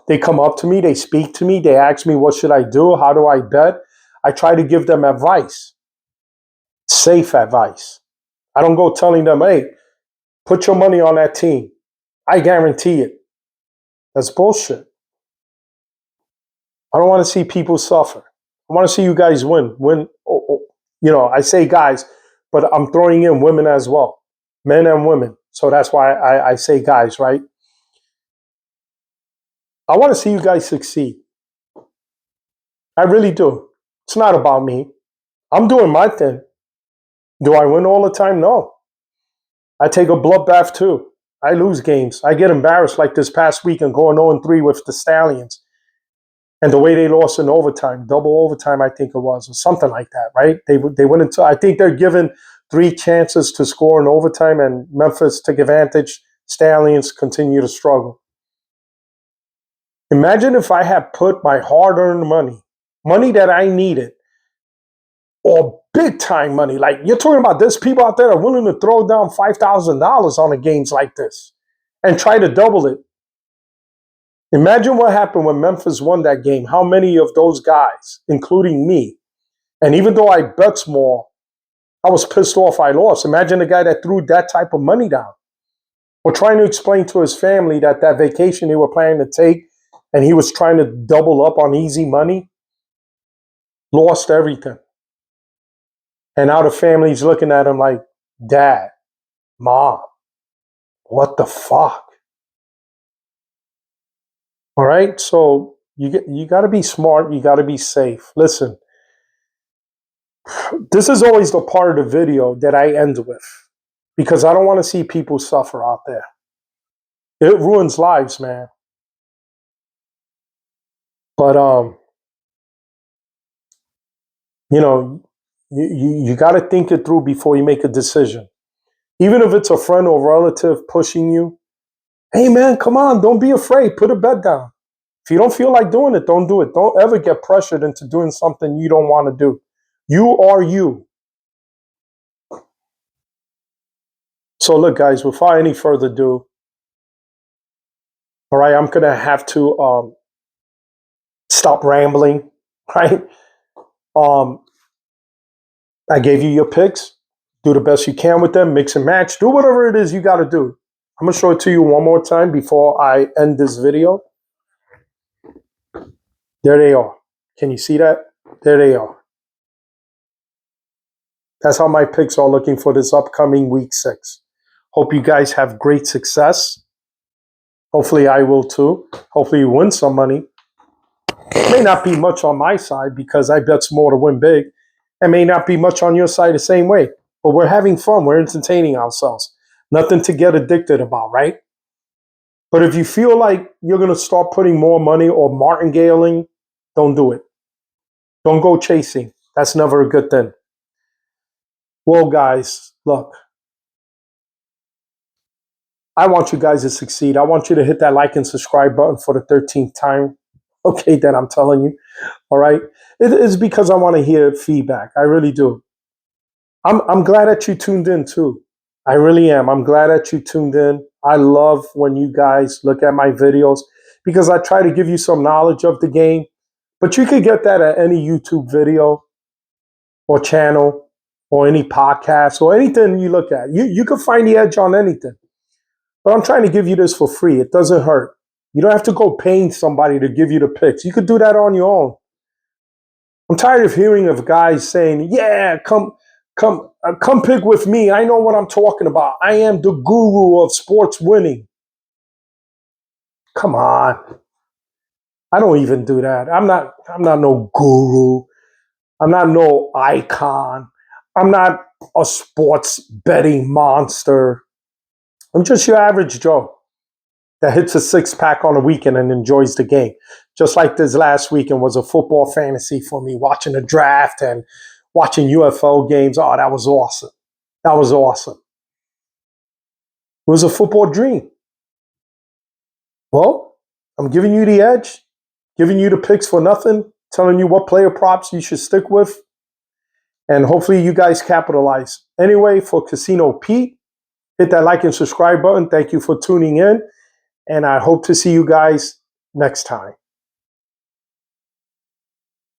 They come up to me, they speak to me, they ask me, what should I do? How do I bet? I try to give them advice, safe advice. I don't go telling them, hey, put your money on that team. I guarantee it. That's bullshit. I don't want to see people suffer. I want to see you guys win. I say guys, but I'm throwing in women as well, men and women. So that's why I say guys, right? I want to see you guys succeed. I really do. It's not about me. I'm doing my thing. Do I win all the time? No. I take a bloodbath too. I lose games. I get embarrassed like this past week and going 0-3 with the Stallions. And the way they lost in overtime, double overtime, I think it was, or something like that, right? They went into, I think they're given 3 chances to score in overtime, and Memphis took advantage. Stallions continue to struggle. Imagine if I had put my hard-earned money that I needed, or big time money. Like you're talking about, there's people out there that are willing to throw down $5,000 on the games like this and try to double it. Imagine what happened when Memphis won that game. How many of those guys, including me, and even though I bet small, I was pissed off I lost. Imagine the guy that threw that type of money down. Or trying to explain to his family that vacation they were planning to take and he was trying to double up on easy money, lost everything. And now the family's looking at him like, Dad, Mom, what the fuck? All right, so you got to be smart. You got to be safe. Listen, this is always the part of the video that I end with because I don't want to see people suffer out there. It ruins lives, man. But you got to think it through before you make a decision. Even if it's a friend or relative pushing you, hey man, come on, don't be afraid. Put a bet down. If you don't feel like doing it, don't do it. Don't ever get pressured into doing something you don't want to do. You are you. So look, guys, without any further ado, all right, I'm going to have to stop rambling, right? I gave you your picks. Do the best you can with them. Mix and match. Do whatever it is you got to do. I'm going to show it to you one more time before I end this video. There they are. Can you see that? There they are. That's how my picks are looking for this upcoming week 6. Hope you guys have great success. Hopefully I will too. Hopefully you win some money. It may not be much on my side because I bet small to win big. It may not be much on your side the same way. But we're having fun. We're entertaining ourselves. Nothing to get addicted about, right? But if you feel like you're going to start putting more money or martingaling, don't do it. Don't go chasing. That's never a good thing. Well, guys, look. I want you guys to succeed. I want you to hit that like and subscribe button for the 13th time. Okay, that I'm telling you. All right. It is because I want to hear feedback. I really do. I'm glad that you tuned in too. I really am. I'm glad that you tuned in. I love when you guys look at my videos because I try to give you some knowledge of the game. But you could get that at any YouTube video or channel or any podcast or anything you look at. You can find the edge on anything. But I'm trying to give you this for free. It doesn't hurt. You don't have to go paying somebody to give you the picks. You could do that on your own. I'm tired of hearing of guys saying, yeah, come pick with me. I know what I'm talking about. I am the guru of sports winning. Come on. I don't even do that. I'm not no guru. I'm not no icon. I'm not a sports betting monster. I'm just your average Joe that hits a 6-pack on a weekend and enjoys the game. Just like this last weekend was a football fantasy for me, watching the draft and watching UFO games. Oh, that was awesome. That was awesome. It was a football dream. Well, I'm giving you the edge, giving you the picks for nothing, telling you what player props you should stick with, and hopefully you guys capitalize. Anyway, for Casino Pete, hit that like and subscribe button. Thank you for tuning in. And I hope to see you guys next time.